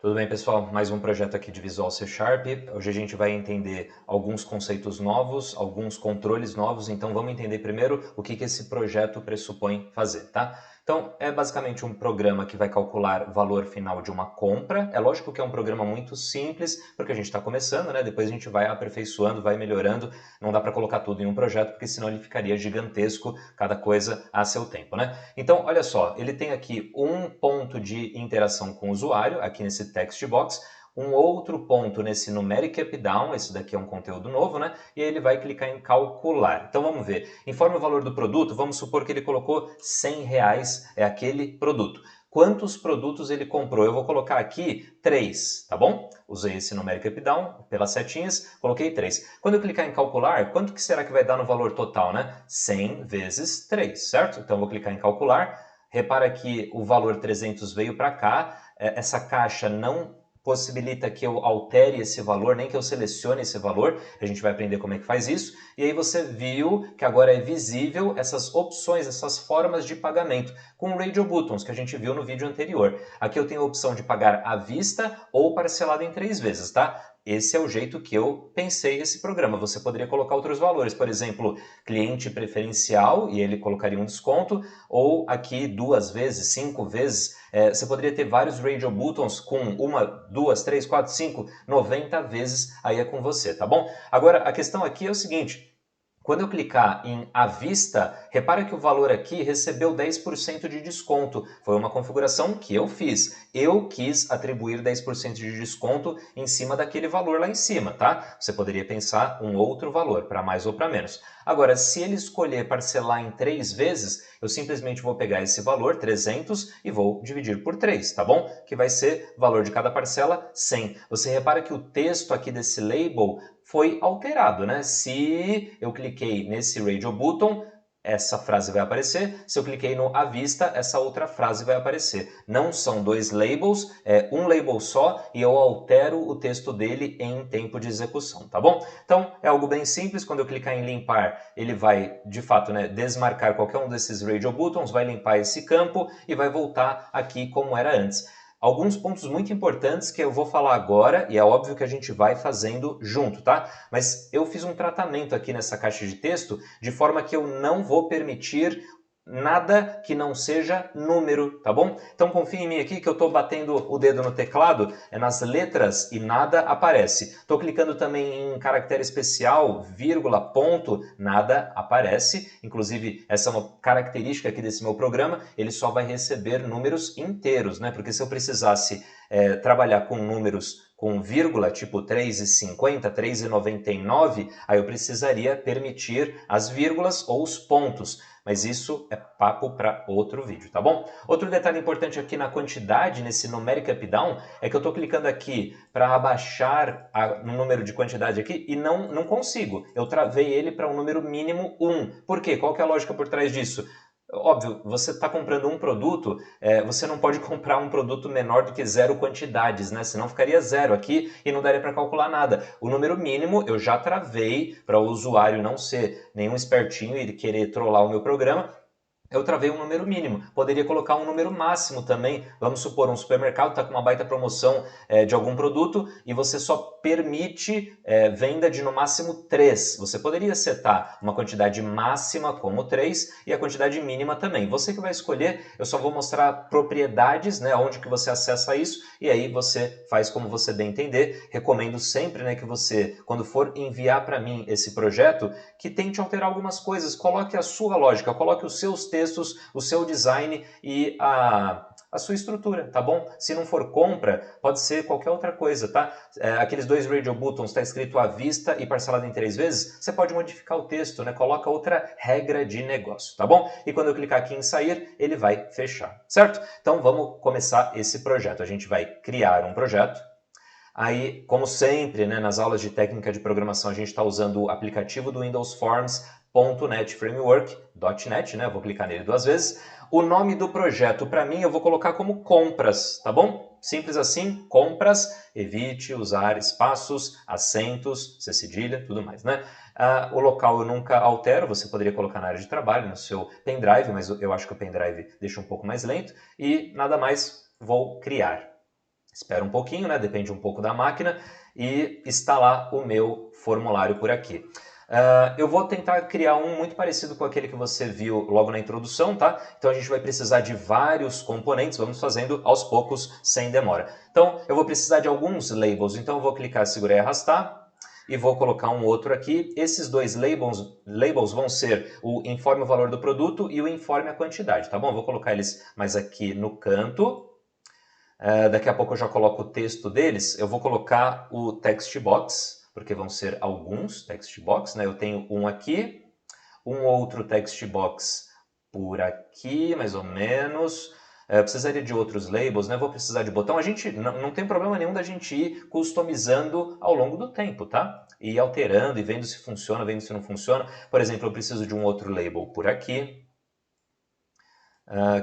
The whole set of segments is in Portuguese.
Tudo bem, pessoal? Mais um projeto aqui de Visual C Sharp. Hoje a gente vai entender alguns conceitos novos, alguns controles novos, então vamos entender primeiro o que esse projeto pressupõe fazer, tá? Então, é basicamente um programa que vai calcular o valor final de uma compra. É lógico que é um programa muito simples, porque a gente está começando, né? Depois a gente vai aperfeiçoando, vai melhorando. Não dá para colocar tudo em um projeto, porque senão ele ficaria gigantesco, cada coisa a seu tempo, né? Então, olha só, ele tem aqui um ponto de interação com o usuário, aqui nesse text box, um outro ponto nesse numeric up down, esse daqui é um conteúdo novo, né? E aí ele vai clicar em calcular. Então vamos ver, informe o valor do produto, vamos supor que ele colocou R$100, é aquele produto. Quantos produtos ele comprou? Eu vou colocar aqui 3, tá bom? Usei esse numeric up down pelas setinhas, coloquei 3. Quando eu clicar em calcular, quanto que será que vai dar no valor total, né? 100 vezes 3, certo? Então eu vou clicar em calcular. Repara que o valor 300 veio para cá, essa caixa não possibilita que eu altere esse valor, nem que eu selecione esse valor, a gente vai aprender como é que faz isso, e aí você viu que agora é visível essas opções, essas formas de pagamento, com o Radio Buttons, que a gente viu no vídeo anterior. Aqui eu tenho a opção de pagar à vista ou parcelado em 3 vezes, tá? Esse é o jeito que eu pensei esse programa. Você poderia colocar outros valores, por exemplo, cliente preferencial, e ele colocaria um desconto, ou aqui 2 vezes, 5 vezes. Você poderia ter vários Radio Buttons com 1, 2, 3, 4, 5, 90 vezes, aí é com você, tá bom? Agora, a questão aqui é o seguinte, quando eu clicar em à vista, repara que o valor aqui recebeu 10% de desconto. Foi uma configuração que eu fiz. Eu quis atribuir 10% de desconto em cima daquele valor lá em cima, tá? Você poderia pensar um outro valor, para mais ou para menos. Agora, se ele escolher parcelar em 3 vezes, eu simplesmente vou pegar esse valor, 300, e vou dividir por 3, tá bom? Que vai ser o valor de cada parcela, 100. Você repara que o texto aqui desse label foi alterado, né? Se eu cliquei nesse Radio Button, essa frase vai aparecer. Se eu cliquei no à vista, essa outra frase vai aparecer. Não são dois labels, é um label só e eu altero o texto dele em tempo de execução, tá bom? Então, é algo bem simples. Quando eu clicar em limpar, ele vai, de fato, né, desmarcar qualquer um desses Radio Buttons, vai limpar esse campo e vai voltar aqui como era antes. Alguns pontos muito importantes que eu vou falar agora, e é óbvio que a gente vai fazendo junto, tá? Mas eu fiz um tratamento aqui nessa caixa de texto de forma que eu não vou permitir nada que não seja número, tá bom? Então confia em mim aqui que eu estou batendo o dedo no teclado, é nas letras e nada aparece. Estou clicando também em caractere especial, vírgula, ponto, nada aparece. Inclusive, essa é uma característica aqui desse meu programa, ele só vai receber números inteiros, né? Porque se eu precisasse trabalhar com números com vírgula, tipo 3,50, 3,99, aí eu precisaria permitir as vírgulas ou os pontos. Mas isso é papo para outro vídeo, tá bom? Outro detalhe importante aqui na quantidade, nesse numeric up down, é que eu estou clicando aqui para abaixar o número de quantidade aqui e não consigo. Eu travei ele para um número mínimo 1. Por quê? Qual que é a lógica por trás disso? Óbvio, você está comprando um produto, você não pode comprar um produto menor do que 0 quantidades, né? Senão ficaria 0 aqui e não daria para calcular nada. O número mínimo eu já travei para o usuário não ser nenhum espertinho e querer trollar o meu programa. Eu travei um número mínimo. Poderia colocar um número máximo também. Vamos supor, um supermercado está com uma baita promoção de algum produto e você só permite venda de no máximo 3. Você poderia setar uma quantidade máxima como 3 e a quantidade mínima também. Você que vai escolher, eu só vou mostrar propriedades, né, onde que você acessa isso e aí você faz como você bem entender. Recomendo sempre, né, que você, quando for enviar para mim esse projeto, que tente alterar algumas coisas. Coloque a sua lógica, coloque os seus textos, o seu design e a sua estrutura, tá bom? Se não for compra, pode ser qualquer outra coisa, tá? Aqueles 2 Radio Buttons está escrito à vista e parcelado em 3 vezes, você pode modificar o texto, né? Coloca outra regra de negócio, tá bom? E quando eu clicar aqui em sair, ele vai fechar, certo? Então vamos começar esse projeto. A gente vai criar um projeto. Aí, como sempre, né, nas aulas de técnica de programação, a gente está usando o aplicativo do Windows Forms .NET Framework, .NET, né? Eu vou clicar nele 2 vezes. O nome do projeto, para mim, eu vou colocar como compras, tá bom? Simples assim, compras, evite usar espaços, acentos, C cedilha, tudo mais, né? O local eu nunca altero, você poderia colocar na área de trabalho, no seu pendrive, mas eu acho que o pendrive deixa um pouco mais lento. E nada mais, vou criar. espera um pouquinho, né? Depende um pouco da máquina, e está lá o meu formulário por aqui. Eu vou tentar criar um muito parecido com aquele que você viu logo na introdução, tá? Então a gente vai precisar de vários componentes, vamos fazendo aos poucos, sem demora. Então eu vou precisar de alguns labels, então eu vou clicar, segurar e arrastar, e vou colocar um outro aqui. Esses dois labels vão ser o informe o valor do produto e o informe a quantidade, tá bom? Eu vou colocar eles mais aqui no canto. Daqui a pouco eu já coloco o texto deles. Eu vou colocar o text box, porque vão ser alguns text box, né? Eu tenho um aqui, um outro text box por aqui, mais ou menos. Eu precisaria de outros labels, né? Vou precisar de botão. A gente não tem problema nenhum da gente ir customizando ao longo do tempo, tá? E ir alterando e vendo se funciona, vendo se não funciona. Por exemplo, eu preciso de um outro label por aqui.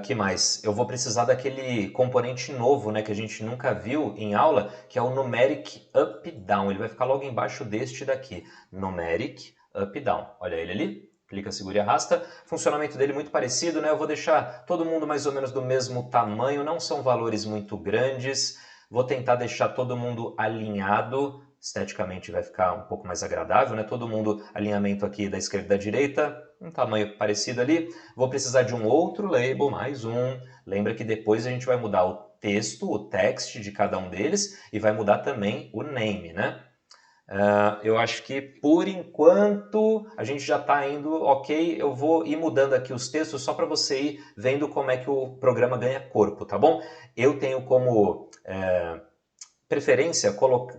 Que mais? Eu vou precisar daquele componente novo, né, que a gente nunca viu em aula, que é o numeric up down. Ele vai ficar logo embaixo deste daqui, numeric up down. Olha ele ali, clica, segura e arrasta. Funcionamento dele muito parecido, né? Eu vou deixar todo mundo mais ou menos do mesmo tamanho, não são valores muito grandes. Vou tentar deixar todo mundo alinhado. Esteticamente vai ficar um pouco mais agradável, né? Todo mundo alinhamento aqui da esquerda e da direita, um tamanho parecido ali. Vou precisar de um outro label, mais um. Lembra que depois a gente vai mudar o texto, o text de cada um deles e vai mudar também o name, né? Eu acho que por enquanto a gente já está indo ok. Eu vou ir mudando aqui os textos só para você ir vendo como é que o programa ganha corpo, tá bom? Eu tenho como preferência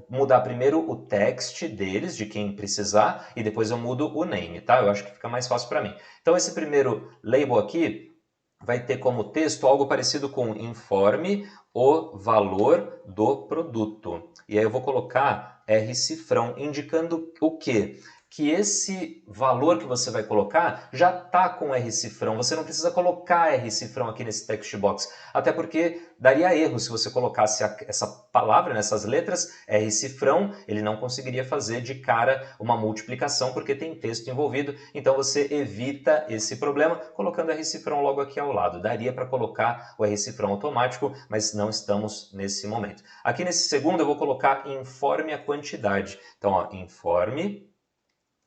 mudar primeiro o text deles, de quem precisar, e depois eu mudo o name, tá? Eu acho que fica mais fácil para mim. Então esse primeiro label aqui vai ter como texto algo parecido com informe o valor do produto. E aí eu vou colocar R cifrão, indicando o quê? Que esse valor que você vai colocar já está com R cifrão. Você não precisa colocar R cifrão aqui nesse text box, até porque daria erro se você colocasse essa palavra, nessas letras, R cifrão, ele não conseguiria fazer de cara uma multiplicação porque tem texto envolvido, então você evita esse problema colocando R cifrão logo aqui ao lado. Daria para colocar o R cifrão automático, mas não estamos nesse momento. Aqui nesse segundo eu vou colocar informe a quantidade. Então, ó, informe.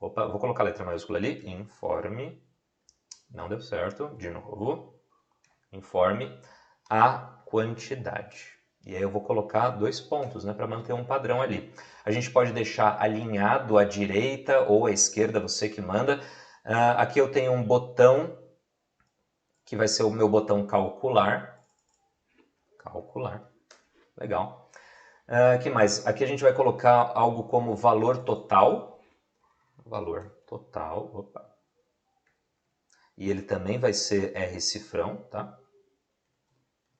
Opa, vou colocar a letra maiúscula ali. Informe. Não deu certo. De novo. Informe a quantidade. E aí eu vou colocar 2 pontos, né, para manter um padrão ali. A gente pode deixar alinhado à direita ou à esquerda, você que manda. Aqui eu tenho um botão, que vai ser o meu botão calcular. Calcular. Legal. Que mais? Aqui a gente vai colocar algo como valor total. Valor total. Opa. E ele também vai ser R cifrão, tá?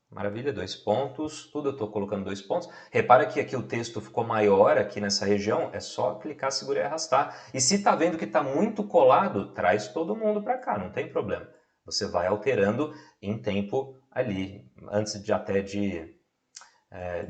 Maravilha, 2 pontos, tudo eu estou colocando 2 pontos. Repara que aqui o texto ficou maior aqui nessa região, é só clicar, segurar e arrastar. E se está vendo que está muito colado, traz todo mundo para cá, não tem problema. Você vai alterando em tempo ali, antes de até de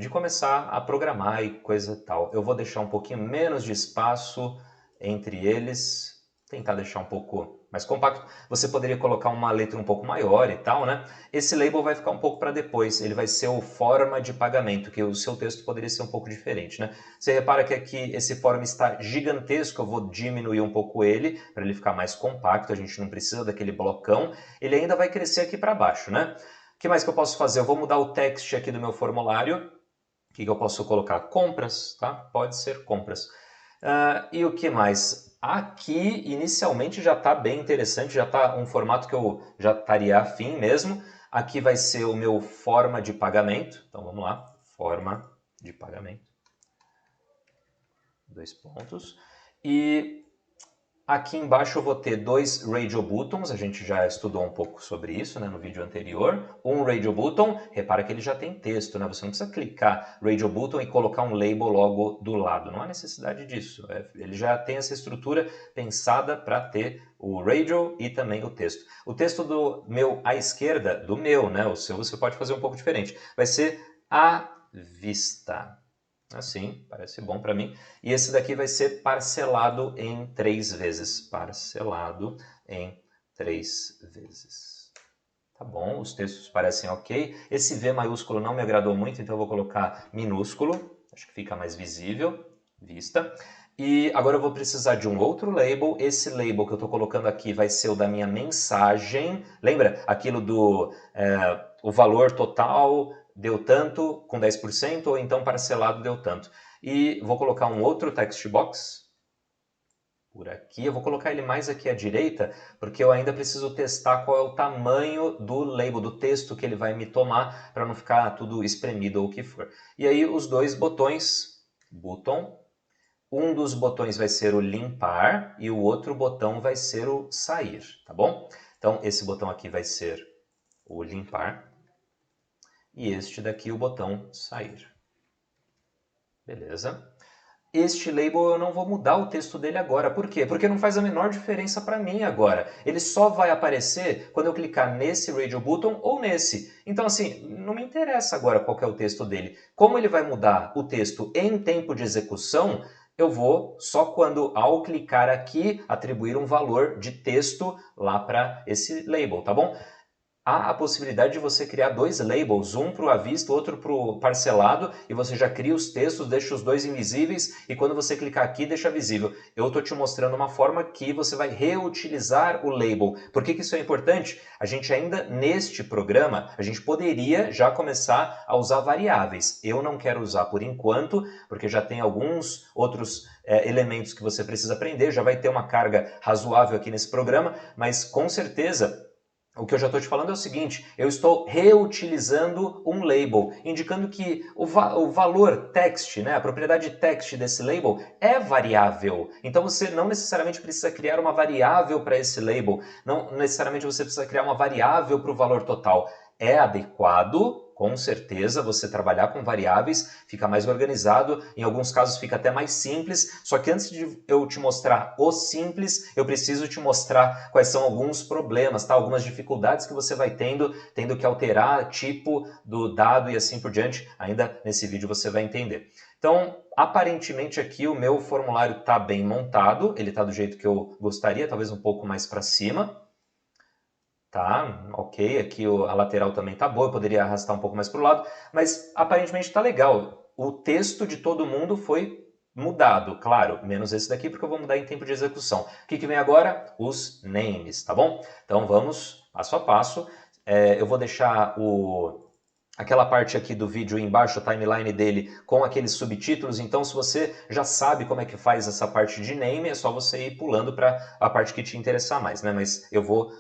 começar a programar e coisa e tal. Eu vou deixar um pouquinho menos de espaço entre eles, tentar deixar um pouco mais compacto. Você poderia colocar uma letra um pouco maior e tal, né? Esse label vai ficar um pouco para depois, ele vai ser o forma de pagamento, que o seu texto poderia ser um pouco diferente, né? Você repara que aqui esse forma está gigantesco, eu vou diminuir um pouco ele, para ele ficar mais compacto, a gente não precisa daquele blocão, ele ainda vai crescer aqui para baixo, né? O que mais que eu posso fazer? Eu vou mudar o text aqui do meu formulário. O que eu posso colocar? Compras, tá? Pode ser compras. E o que mais? Aqui, inicialmente, já está bem interessante, já está um formato que eu já estaria afim mesmo. Aqui vai ser o meu forma de pagamento. Então, vamos lá. Forma de pagamento. 2 pontos. E aqui embaixo eu vou ter 2 radio buttons, a gente já estudou um pouco sobre isso, né, no vídeo anterior. Um radio button, repara que ele já tem texto, né? Você não precisa clicar radio button e colocar um label logo do lado, não há necessidade disso. Ele já tem essa estrutura pensada para ter o radio e também o texto. O texto do meu à esquerda, do meu, né, o seu você pode fazer um pouco diferente, vai ser à vista. Assim, parece bom para mim. E esse daqui vai ser parcelado em 3 vezes. Parcelado em 3 vezes. Tá bom, os textos parecem ok. Esse V maiúsculo não me agradou muito, então eu vou colocar minúsculo. Acho que fica mais visível, vista. E agora eu vou precisar de um outro label. Esse label que eu estou colocando aqui vai ser o da minha mensagem. Lembra aquilo do o valor total deu tanto com 10% ou então parcelado deu tanto. E vou colocar um outro text box por aqui. Eu vou colocar ele mais aqui à direita, porque eu ainda preciso testar qual é o tamanho do label, do texto que ele vai me tomar, para não ficar tudo espremido ou o que for. E aí os dois botões, button, um dos botões vai ser o limpar e o outro botão vai ser o sair, tá bom? Então esse botão aqui vai ser o limpar e este daqui o botão sair. Beleza? Este label eu não vou mudar o texto dele agora. Por quê? Porque não faz a menor diferença para mim agora. Ele só vai aparecer quando eu clicar nesse Radio Button ou nesse. Então assim, não me interessa agora qual que é o texto dele. Como ele vai mudar o texto em tempo de execução, eu vou só quando, ao clicar aqui, atribuir um valor de texto lá para esse label, tá bom? Há a possibilidade de você criar dois labels, um para o à vista, outro para o parcelado, e você já cria os textos, deixa os dois invisíveis, e quando você clicar aqui, deixa visível. Eu estou te mostrando uma forma que você vai reutilizar o label. Por que isso é importante? A gente ainda, neste programa, a gente poderia já começar a usar variáveis. Eu não quero usar por enquanto, porque já tem alguns outros elementos que você precisa aprender, já vai ter uma carga razoável aqui nesse programa, mas com certeza o que eu já estou te falando é o seguinte, eu estou reutilizando um label, indicando que o valor text, né, a propriedade text desse label é variável. Então você não necessariamente precisa criar uma variável para esse label, não necessariamente você precisa criar uma variável para o valor total. É adequado, com certeza, você trabalhar com variáveis, fica mais organizado, em alguns casos fica até mais simples, só que antes de eu te mostrar o simples, eu preciso te mostrar quais são alguns problemas, tá? Algumas dificuldades que você vai tendo que alterar tipo do dado e assim por diante, ainda nesse vídeo você vai entender. Então, aparentemente aqui o meu formulário está bem montado, ele está do jeito que eu gostaria, talvez um pouco mais para cima. Tá, ok, aqui a lateral também tá boa, eu poderia arrastar um pouco mais para o lado, mas aparentemente tá legal. O texto de todo mundo foi mudado, claro, menos esse daqui porque eu vou mudar em tempo de execução. O que vem agora? Os names, tá bom? Então vamos passo a passo. Eu vou deixar aquela parte aqui do vídeo embaixo, a timeline dele, com aqueles subtítulos. Então, se você já sabe como é que faz essa parte de name, é só você ir pulando para a parte que te interessar mais, né? Mas eu vou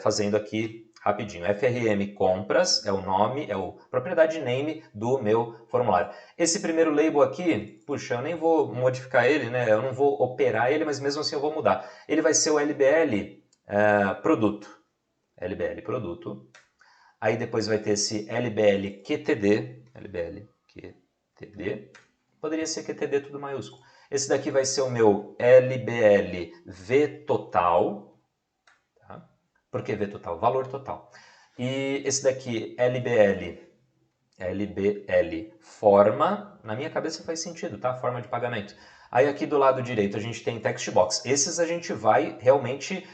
fazendo aqui rapidinho. FRM compras é o nome, é o propriedade name do meu formulário. Esse primeiro label aqui, puxa, eu nem vou modificar ele, né? Eu não vou operar ele, mas mesmo assim eu vou mudar. Ele vai ser o LBL produto. LBL produto. Aí depois vai ter esse LBL QTD, poderia ser QTD tudo maiúsculo. Esse daqui vai ser o meu LBL VTotal, tá? Por que VTotal? Valor total. E esse daqui LBL forma, na minha cabeça faz sentido, tá? Forma de pagamento. Aí aqui do lado direito a gente tem text box. Esses a gente vai realmente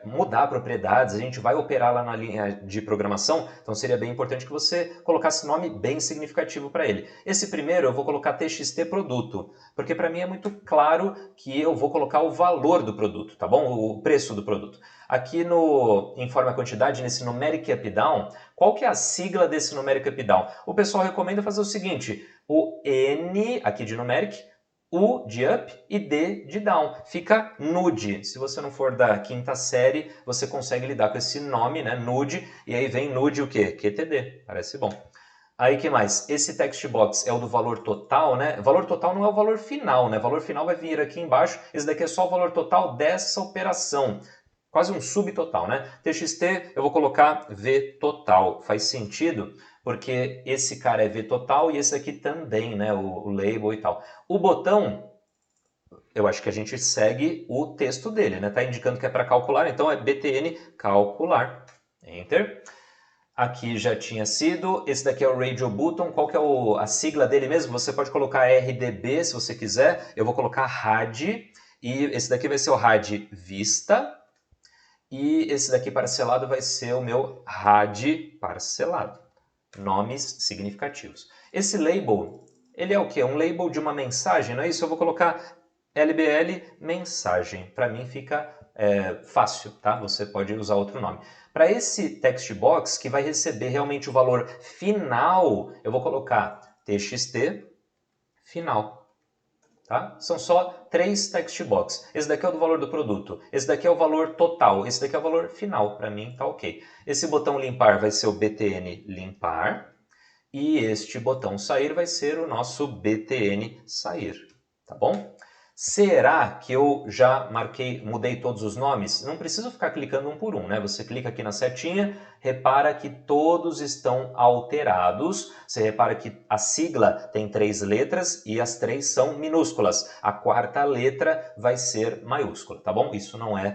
mudar propriedades, a gente vai operar lá na linha de programação, então seria bem importante que você colocasse nome bem significativo para ele. Esse primeiro eu vou colocar txt produto, porque para mim é muito claro que eu vou colocar o valor do produto, tá bom? O preço do produto. Aqui no informe a quantidade, nesse numeric up down, qual que é a sigla desse numeric up down? O pessoal recomenda fazer o seguinte, o N aqui de numeric, U de up e D de down. Fica nude. Se você não for da quinta série, você consegue lidar com esse nome, né? Nude. E aí vem nude o quê? QTD. Parece bom. Aí que mais? Esse text box é o do valor total, né? Valor total não é o valor final, né? O valor final vai vir aqui embaixo. Esse daqui é só o valor total dessa operação. Quase um subtotal, né? TXT eu vou colocar V total. Faz sentido? Porque esse cara é V total e esse aqui também, né? O label e tal. O botão, eu acho que a gente segue o texto dele, né? Tá indicando que é para calcular, então é BTN calcular. Enter. Aqui já tinha sido. Esse daqui é o Radio Button. Qual que é a sigla dele mesmo? Você pode colocar RDB se você quiser. Eu vou colocar RAD. E esse daqui vai ser o RAD Vista. E esse daqui parcelado vai ser o meu RAD parcelado. Nomes significativos. Esse label, ele é o quê? Um label de uma mensagem, não é isso? Eu vou colocar LBL mensagem. Para mim fica fácil, tá? Você pode usar outro nome. Para esse text box, que vai receber realmente o valor final, eu vou colocar txt final. Tá? São só 3 text box. Esse daqui é o do valor do produto, esse daqui é o valor total, esse daqui é o valor final. Para mim tá ok. Esse botão limpar vai ser o btn limpar e este botão sair vai ser o nosso btn sair. Tá bom? Será que eu já mudei todos os nomes? Não preciso ficar clicando um por um, né? Você clica aqui na setinha, repara que todos estão alterados. Você repara que a sigla tem 3 letras e as 3 são minúsculas. A 4ª letra vai ser maiúscula, tá bom? Isso não é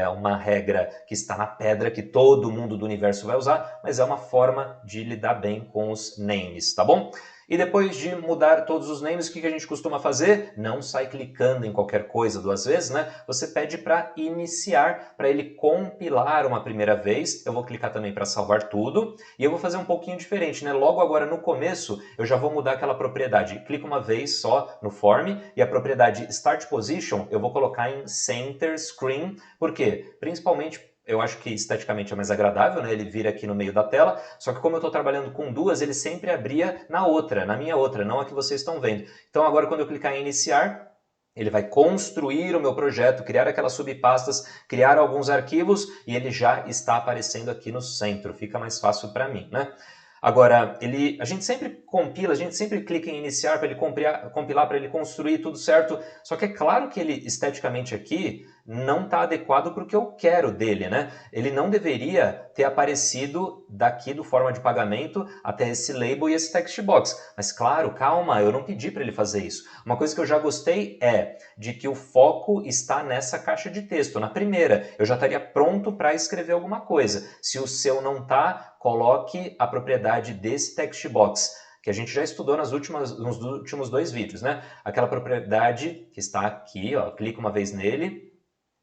uma regra que está na pedra que todo mundo do universo vai usar, mas é uma forma de lidar bem com os names, tá bom? E depois de mudar todos os names, o que a gente costuma fazer? Não sai clicando em qualquer coisa 2 vezes, né? Você pede para iniciar, para ele compilar uma primeira vez. Eu vou clicar também para salvar tudo. E eu vou fazer um pouquinho diferente, né? Logo agora no começo, eu já vou mudar aquela propriedade. Clico uma vez só no form e a propriedade Start Position eu vou colocar em Center Screen. Por quê? Principalmente eu acho que esteticamente é mais agradável, né? Ele vira aqui no meio da tela, só que como eu estou trabalhando com 2, ele sempre abria na minha outra, não a que vocês estão vendo. Então agora quando eu clicar em iniciar, ele vai construir o meu projeto, criar aquelas subpastas, criar alguns arquivos e ele já está aparecendo aqui no centro, fica mais fácil para mim, né? Agora, a gente sempre compila, a gente sempre clica em iniciar para ele compilar, para ele construir tudo certo, só que é claro que ele esteticamente aqui não está adequado para o que eu quero dele, né? Ele não deveria ter aparecido daqui do forma de pagamento até esse label e esse text box. Mas claro, calma, eu não pedi para ele fazer isso. Uma coisa que eu já gostei é de que o foco está nessa caixa de texto, na primeira. Eu já estaria pronto para escrever alguma coisa. Se o seu não está, coloque a propriedade desse text box, que a gente já estudou nos últimos 2 vídeos, né? Aquela propriedade que está aqui, ó, clica uma vez nele,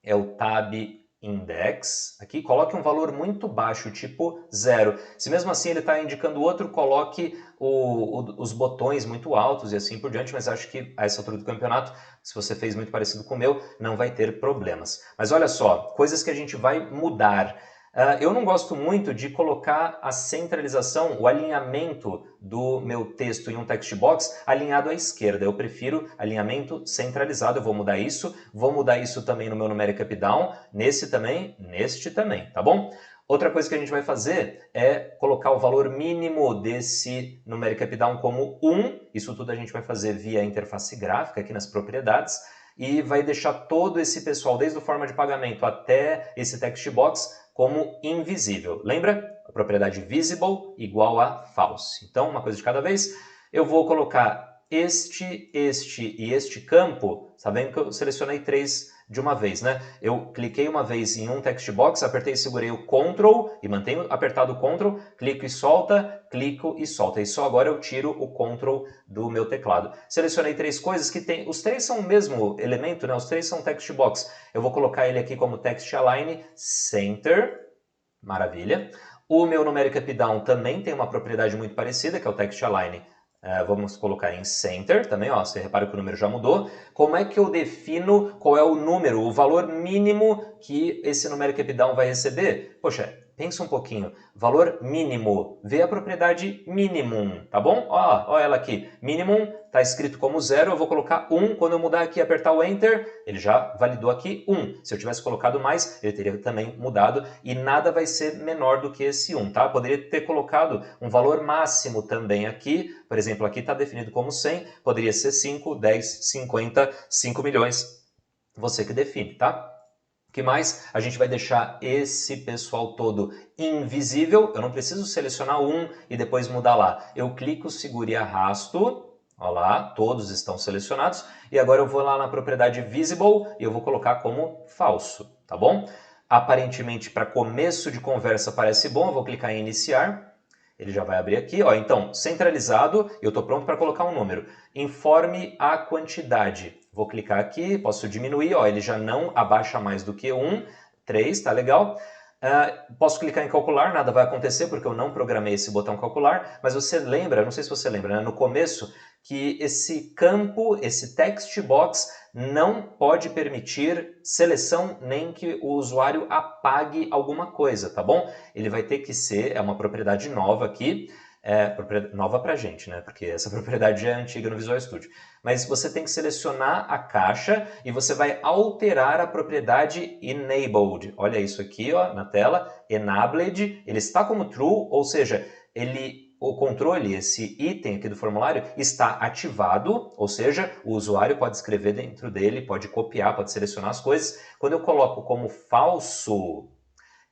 é o tab index. Aqui, coloque um valor muito baixo, tipo 0. Se mesmo assim ele está indicando outro, coloque os botões muito altos e assim por diante, mas acho que a essa altura do campeonato, se você fez muito parecido com o meu, não vai ter problemas. Mas olha só, coisas que a gente vai mudar. Eu não gosto muito de colocar a centralização, o alinhamento do meu texto em um text box alinhado à esquerda. Eu prefiro alinhamento centralizado, eu vou mudar isso também no meu numeric up down, neste também, tá bom? Outra coisa que a gente vai fazer é colocar o valor mínimo desse numeric up down como 1, isso tudo a gente vai fazer via interface gráfica aqui nas propriedades, e vai deixar todo esse pessoal, desde o forma de pagamento até esse text box, como invisível. Lembra? A propriedade visible igual a false. Então, uma coisa de cada vez. Eu vou colocar este e este campo, sabendo que eu selecionei 3 de uma vez, né? Eu cliquei uma vez em um text box, apertei e segurei o Ctrl e mantenho apertado o Ctrl, clico e solta, clico e solta. E só agora eu tiro o Ctrl do meu teclado. Selecionei 3 coisas que tem, os 3 são o mesmo elemento, né? Os 3 são text box. Eu vou colocar ele aqui como text align center, maravilha. O meu numeric up down também tem uma propriedade muito parecida, que é o text align. Vamos colocar em center também, ó, você repara que o número já mudou. Como é que eu defino qual é o número, o valor mínimo que esse numeric up down vai receber? Poxa, pensa um pouquinho. Valor mínimo, vê a propriedade minimum, tá bom? Ó ela aqui, minimum está escrito como 0, eu vou colocar 1, quando eu mudar aqui e apertar o Enter, ele já validou aqui 1. Se eu tivesse colocado mais, ele teria também mudado e nada vai ser menor do que esse 1, tá? Poderia ter colocado um valor máximo também aqui, por exemplo, aqui está definido como 100, poderia ser 5, 10, 50, 5 milhões, você que define, tá? O que mais? A gente vai deixar esse pessoal todo invisível, eu não preciso selecionar um e depois mudar lá. Eu clico, seguro e arrasto. Olha lá, todos estão selecionados. E agora eu vou lá na propriedade visible e eu vou colocar como falso, tá bom? Aparentemente, para começo de conversa parece bom, eu vou clicar em iniciar. Ele já vai abrir aqui, ó. Então, centralizado, eu estou pronto para colocar um número. Informe a quantidade. Vou clicar aqui, posso diminuir, ó, ele já não abaixa mais do que 1. 3, tá legal? Posso clicar em calcular, nada vai acontecer porque eu não programei esse botão calcular, mas você lembra, não sei se você lembra, né, no começo, que esse campo, esse text box, não pode permitir seleção nem que o usuário apague alguma coisa, tá bom? Ele vai ter que ser, é uma propriedade nova aqui, nova pra gente, né? Porque essa propriedade já é antiga no Visual Studio. Mas você tem que selecionar a caixa e você vai alterar a propriedade enabled. Olha isso aqui, ó, na tela, enabled, ele está como true, ou seja, o controle, esse item aqui do formulário, está ativado, ou seja, o usuário pode escrever dentro dele, pode copiar, pode selecionar as coisas. Quando eu coloco como falso,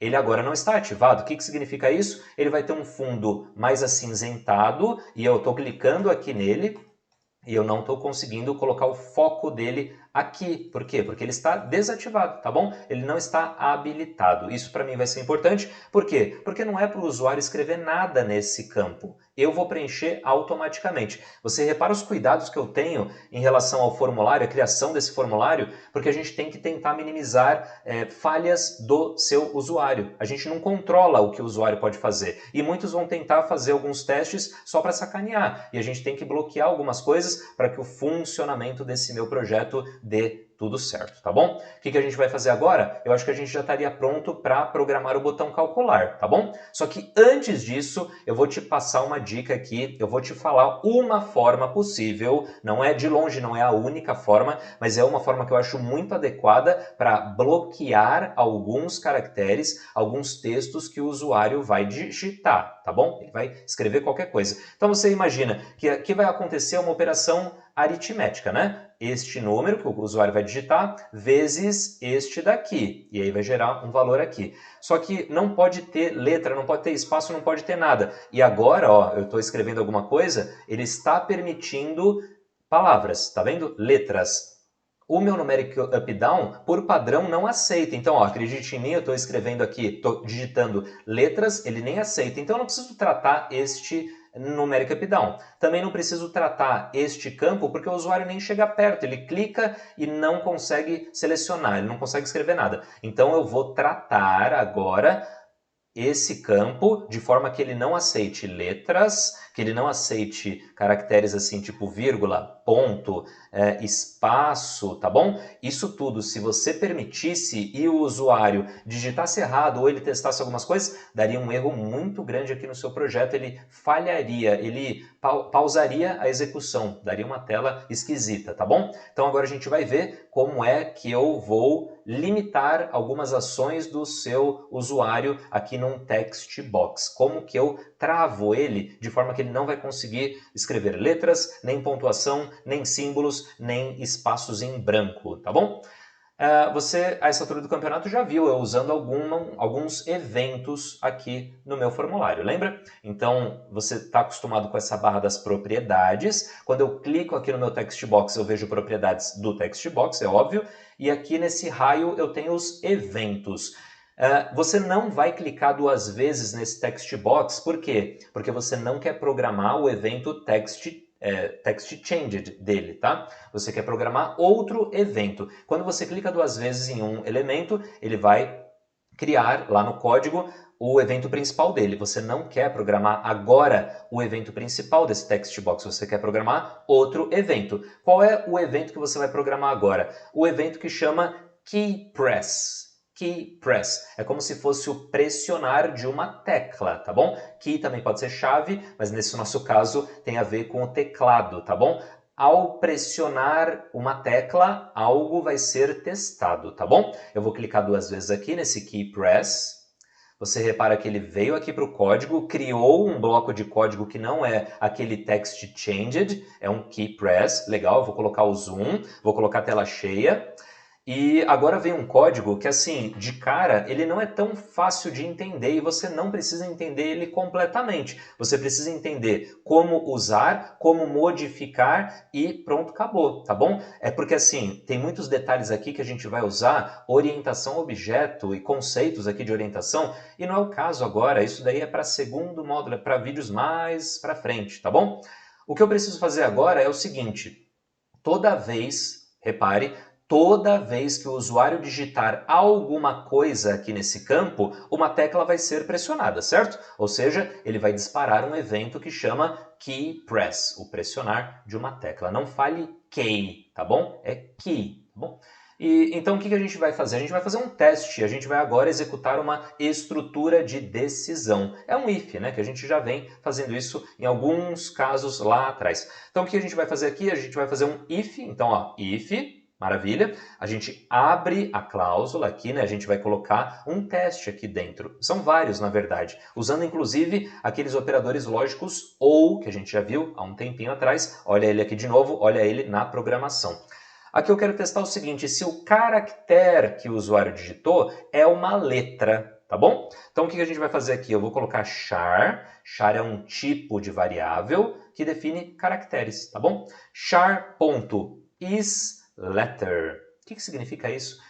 ele agora não está ativado. O que significa isso? Ele vai ter um fundo mais acinzentado e eu estou clicando aqui nele e eu não estou conseguindo colocar o foco dele aqui. Por quê? Porque ele está desativado, tá bom? Ele não está habilitado. Isso para mim vai ser importante. Por quê? Porque não é para o usuário escrever nada nesse campo. Eu vou preencher automaticamente. Você repara os cuidados que eu tenho em relação ao formulário, a criação desse formulário, porque a gente tem que tentar minimizar falhas do seu usuário. A gente não controla o que o usuário pode fazer. E muitos vão tentar fazer alguns testes só para sacanear. E a gente tem que bloquear algumas coisas para que o funcionamento desse meu projeto dê tudo certo, tá bom? O que a gente vai fazer agora? Eu acho que a gente já estaria pronto para programar o botão calcular, tá bom? Só que antes disso, eu vou te passar uma dica aqui, eu vou te falar uma forma possível, não é de longe, não é a única forma, mas é uma forma que eu acho muito adequada para bloquear alguns caracteres, alguns textos que o usuário vai digitar, tá bom? Ele vai escrever qualquer coisa. Então você imagina que aqui vai acontecer uma operação aritmética, né? Este número que o usuário vai digitar vezes este daqui. E aí vai gerar um valor aqui. Só que não pode ter letra, não pode ter espaço, não pode ter nada. E agora, ó, eu estou escrevendo alguma coisa, ele está permitindo palavras, tá vendo? Letras. O meu numeric up-down, por padrão, não aceita. Então, ó, acredite em mim, eu estou escrevendo aqui, estou digitando letras, ele nem aceita. Então, eu não preciso tratar este numeric up-down. Também não preciso tratar este campo porque o usuário nem chega perto. Ele clica e não consegue selecionar, ele não consegue escrever nada. Então, eu vou tratar agora esse campo de forma que ele não aceite letras, que ele não aceite caracteres assim tipo vírgula, ponto, espaço, tá bom? Isso tudo, se você permitisse e o usuário digitasse errado ou ele testasse algumas coisas, daria um erro muito grande aqui no seu projeto, ele falharia, ele pausaria a execução, daria uma tela esquisita, tá bom? Então agora a gente vai ver como é que eu vou limitar algumas ações do seu usuário aqui num text box. Como que eu travo ele de forma que ele não vai conseguir escrever letras, nem pontuação, nem símbolos, nem espaços em branco, tá bom? Você, a essa altura do campeonato, já viu eu usando alguns eventos aqui no meu formulário, lembra? Então, você está acostumado com essa barra das propriedades. Quando eu clico aqui no meu text box, eu vejo propriedades do text box, é óbvio. E aqui nesse raio eu tenho os eventos. Você não vai clicar duas vezes nesse text box, por quê? Porque você não quer programar o evento text changed dele, tá? Você quer programar outro evento. Quando você clica duas vezes em um elemento, ele vai criar lá no código o evento principal dele. Você não quer programar agora o evento principal desse text box, você quer programar outro evento. Qual é o evento que você vai programar agora? O evento que chama keyPress. Key press. É como se fosse o pressionar de uma tecla, tá bom? Key também pode ser chave, mas nesse nosso caso tem a ver com o teclado, tá bom? Ao pressionar uma tecla, algo vai ser testado, tá bom? Eu vou clicar duas vezes aqui nesse key press. Você repara que ele veio aqui para o código, criou um bloco de código que não é aquele text changed, é um key press, legal, eu vou colocar o zoom, vou colocar a tela cheia. E agora vem um código que, assim, de cara, ele não é tão fácil de entender e você não precisa entender ele completamente. Você precisa entender como usar, como modificar e pronto, acabou, tá bom? É porque, assim, tem muitos detalhes aqui que a gente vai usar, orientação objeto e conceitos aqui de orientação, e não é o caso agora, isso daí é para segundo módulo, é para vídeos mais para frente, tá bom? O que eu preciso fazer agora é o seguinte, toda vez, repare, toda vez que o usuário digitar alguma coisa aqui nesse campo, uma tecla vai ser pressionada, certo? Ou seja, ele vai disparar um evento que chama key press, o pressionar de uma tecla. Não fale key, tá bom? É key, tá bom? E então o que a gente vai fazer? A gente vai fazer um teste, a gente vai agora executar uma estrutura de decisão. É um if, né? Que a gente já vem fazendo isso em alguns casos lá atrás. Então o que a gente vai fazer aqui? A gente vai fazer um if, então ó, if, maravilha. A gente abre a cláusula aqui, né? A gente vai colocar um teste aqui dentro. São vários, na verdade. Usando, inclusive, aqueles operadores lógicos OU, que a gente já viu há um tempinho atrás. Olha ele aqui de novo, olha ele na programação. Aqui eu quero testar o seguinte, se o caractere que o usuário digitou é uma letra, tá bom? Então o que a gente vai fazer aqui? Eu vou colocar char. Char é um tipo de variável que define caracteres, tá bom? Char.isLetter. O que significa isso?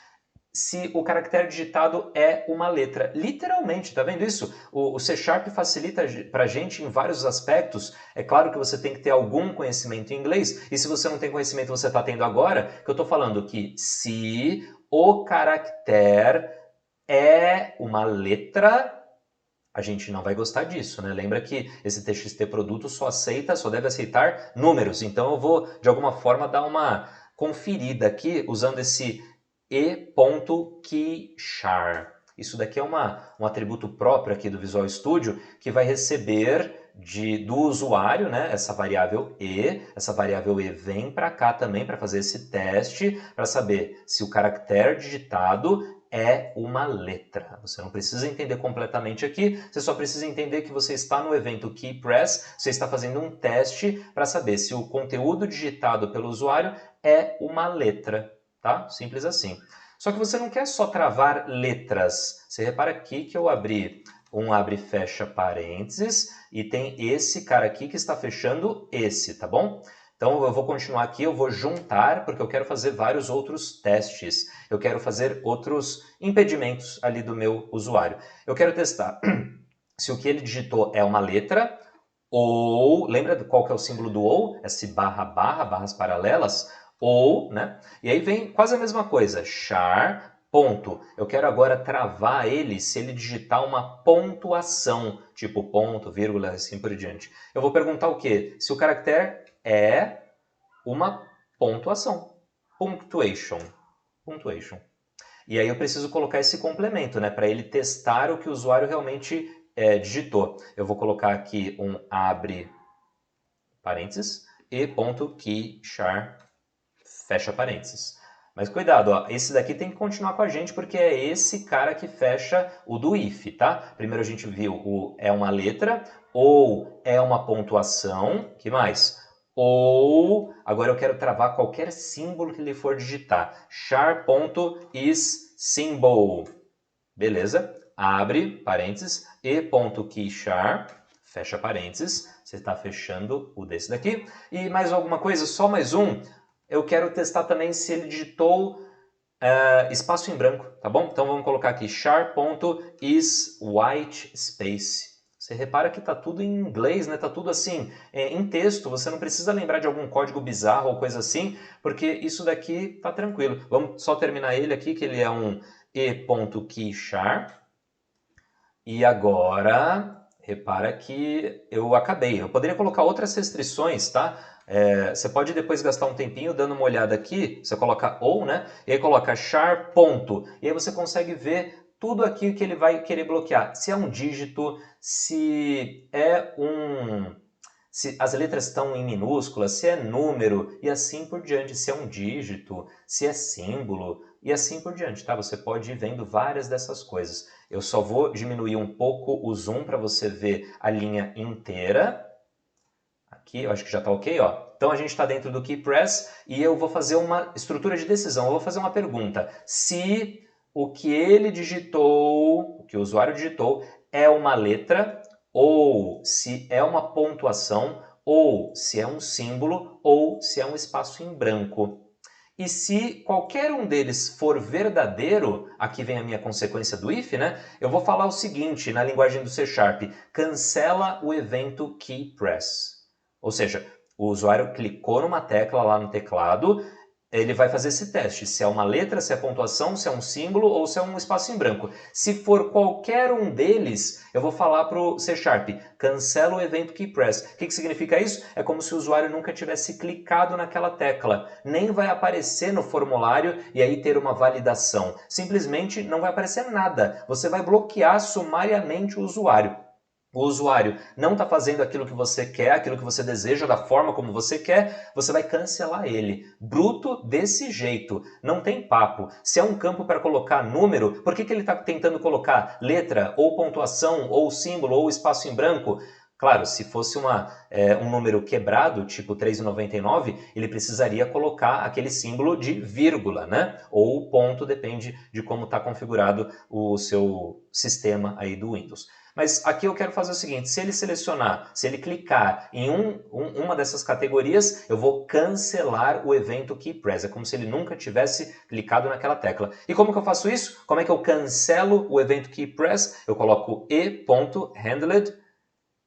Se o caractere digitado é uma letra. Literalmente, tá vendo isso? O C# facilita pra gente em vários aspectos. É claro que você tem que ter algum conhecimento em inglês, e se você não tem conhecimento, você está tendo agora, que eu estou falando que se o caractere é uma letra, a gente não vai gostar disso, né? Lembra que esse TXT produto só deve aceitar números. Então eu vou, de alguma forma, dar uma conferida aqui usando esse e.keychar. Isso daqui é um atributo próprio aqui do Visual Studio que vai receber do usuário, né, essa variável e. Essa variável e vem para cá também para fazer esse teste, para saber se o caractere digitado é uma letra. Você não precisa entender completamente aqui, você só precisa entender que você está no evento KeyPress, você está fazendo um teste para saber se o conteúdo digitado pelo usuário é uma letra. Tá? Simples assim. Só que você não quer só travar letras. Você repara aqui que eu abri um abre e fecha parênteses e tem esse cara aqui que está fechando esse, tá bom? Então eu vou continuar aqui, eu vou juntar porque eu quero fazer vários outros testes. Eu quero fazer outros impedimentos ali do meu usuário. Eu quero testar se o que ele digitou é uma letra ou, lembra qual que é o símbolo do ou? Esse barra, barras paralelas, ou, né? E aí vem quase a mesma coisa, char, ponto. Eu quero agora travar ele se ele digitar uma pontuação, tipo ponto, vírgula, assim por diante. Eu vou perguntar o quê? Se o caractere é uma pontuação, punctuation, punctuation. E aí eu preciso colocar esse complemento, né, para ele testar o que o usuário realmente digitou. Eu vou colocar aqui um abre parênteses e ponto keychar fecha parênteses. Mas cuidado, ó, esse daqui tem que continuar com a gente porque é esse cara que fecha o do if, tá? Primeiro a gente viu o é uma letra ou é uma pontuação, que mais? Ou, agora eu quero travar qualquer símbolo que ele for digitar. char.isSymbol. Beleza? Abre parênteses e.keychar, fecha parênteses. Você está fechando o desse daqui. E mais alguma coisa? Só mais um. Eu quero testar também se ele digitou espaço em branco, tá bom? Então vamos colocar aqui char.isWhiteSpace. Você repara que está tudo em inglês, né? Tá tudo assim, em texto. Você não precisa lembrar de algum código bizarro ou coisa assim, porque isso daqui tá tranquilo. Vamos só terminar ele aqui, que ele é um e.keychar. E agora, repara que eu acabei. Eu poderia colocar outras restrições, tá? Você pode depois gastar um tempinho dando uma olhada aqui, você coloca ou, né? E aí coloca char ponto. E aí você consegue ver tudo aqui que ele vai querer bloquear. Se é um dígito, se as letras estão em minúsculas, se é número e assim por diante, se é um dígito, se é símbolo e assim por diante, tá? Você pode ir vendo várias dessas coisas. Eu só vou diminuir um pouco o zoom para você ver a linha inteira. Aqui, eu acho que já está ok, ó. Então a gente está dentro do KeyPress e eu vou fazer uma estrutura de decisão. Eu vou fazer uma pergunta. Se o que ele digitou, o que o usuário digitou, é uma letra, ou se é uma pontuação, ou se é um símbolo, ou se é um espaço em branco. E se qualquer um deles for verdadeiro, aqui vem a minha consequência do if, né? Eu vou falar o seguinte na linguagem do C#, cancela o evento KeyPress. Ou seja, o usuário clicou numa tecla lá no teclado ele vai fazer esse teste, se é uma letra, se é pontuação, se é um símbolo ou se é um espaço em branco. Se for qualquer um deles, eu vou falar para o C#, cancela o evento keyPress. O que significa isso? É como se o usuário nunca tivesse clicado naquela tecla. Nem vai aparecer no formulário e aí ter uma validação. Simplesmente não vai aparecer nada. Você vai bloquear sumariamente o usuário. O usuário não está fazendo aquilo que você quer, aquilo que você deseja, da forma como você quer, você vai cancelar ele. Bruto desse jeito, não tem papo. Se é um campo para colocar número, por que ele está tentando colocar letra, ou pontuação, ou símbolo, ou espaço em branco? Claro, se fosse um número quebrado, tipo 3,99, ele precisaria colocar aquele símbolo de vírgula, né? Ou ponto, depende de como está configurado o seu sistema aí do Windows. Mas aqui eu quero fazer o seguinte, se ele clicar em uma dessas categorias, eu vou cancelar o evento keyPress. É como se ele nunca tivesse clicado naquela tecla. E como que eu faço isso? Como é que eu cancelo o evento keyPress? Eu coloco e.handled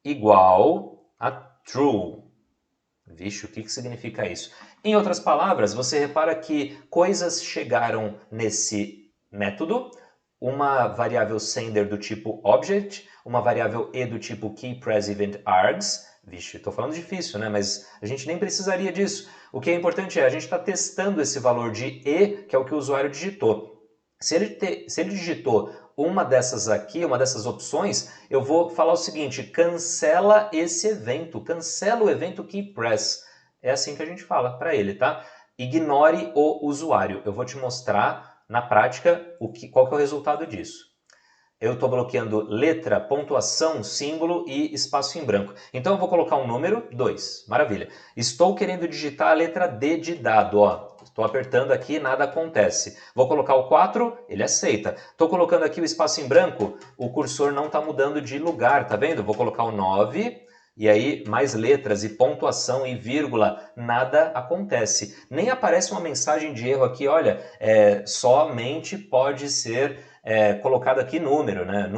igual a true. Vixe, o que significa isso? Em outras palavras, você repara que coisas chegaram nesse método, uma variável sender do tipo object, uma variável e do tipo keyPressEventArgs. Vixe, estou falando difícil, né? Mas a gente nem precisaria disso. O que é importante é a gente está testando esse valor de e, que é o que o usuário digitou. Se ele digitou uma dessas aqui, uma dessas opções, eu vou falar o seguinte, cancela esse evento, cancela o evento keyPress. É assim que a gente fala para ele, tá? Ignore o usuário. Eu vou te mostrar na prática qual que é o resultado disso. Eu estou bloqueando letra, pontuação, símbolo e espaço em branco. Então eu vou colocar um número, 2. Maravilha. Estou querendo digitar a letra D de dado, ó. Estou apertando aqui, nada acontece. Vou colocar o 4, ele aceita. Estou colocando aqui o espaço em branco, o cursor não está mudando de lugar, tá vendo? Vou colocar o 9, e aí mais letras e pontuação e vírgula, nada acontece. Nem aparece uma mensagem de erro aqui, olha, somente pode ser colocado aqui número, né?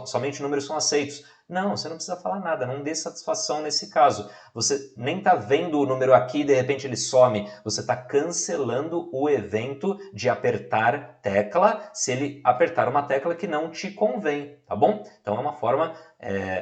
Somente números são aceitos. Não, você não precisa falar nada, não dê satisfação nesse caso. Você nem está vendo o número aqui e de repente ele some. Você está cancelando o evento de apertar tecla se ele apertar uma tecla que não te convém, tá bom? Então é uma forma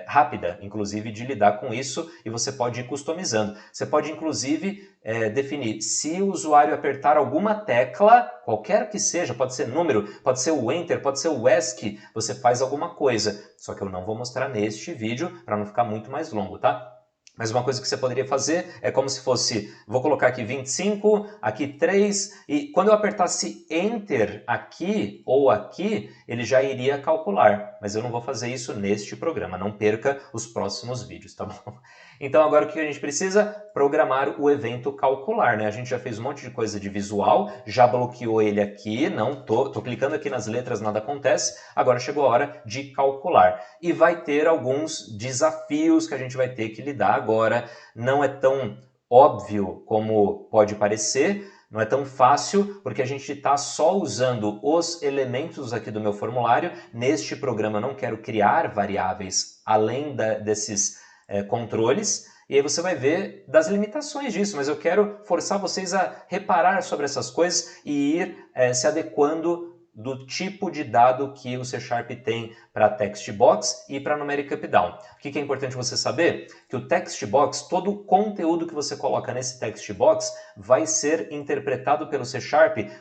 rápida, inclusive, de lidar com isso e você pode ir customizando. Você pode, inclusive, definir se o usuário apertar alguma tecla, qualquer que seja, pode ser número, pode ser o Enter, pode ser o ESC, você faz alguma coisa. Só que eu não vou mostrar neste vídeo para não ficar muito mais longo, tá? Mas uma coisa que você poderia fazer é como se fosse, vou colocar aqui 25, aqui 3, e quando eu apertasse Enter aqui ou aqui, ele já iria calcular. Mas eu não vou fazer isso neste programa, não perca os próximos vídeos, tá bom? Então agora o que a gente precisa? Programar o evento calcular, né? A gente já fez um monte de coisa de visual, já bloqueou ele aqui, não tô clicando aqui nas letras, nada acontece, agora chegou a hora de calcular. E vai ter alguns desafios que a gente vai ter que lidar agora, não é tão óbvio como pode parecer, não é tão fácil, porque a gente está só usando os elementos aqui do meu formulário. Neste programa eu não quero criar variáveis além desses controles, e aí você vai ver das limitações disso, mas eu quero forçar vocês a reparar sobre essas coisas e ir se adequando do tipo de dado que o C# tem para text box e para numeric up-down. O que é importante você saber? Que o text box, todo o conteúdo que você coloca nesse text box vai ser interpretado pelo C#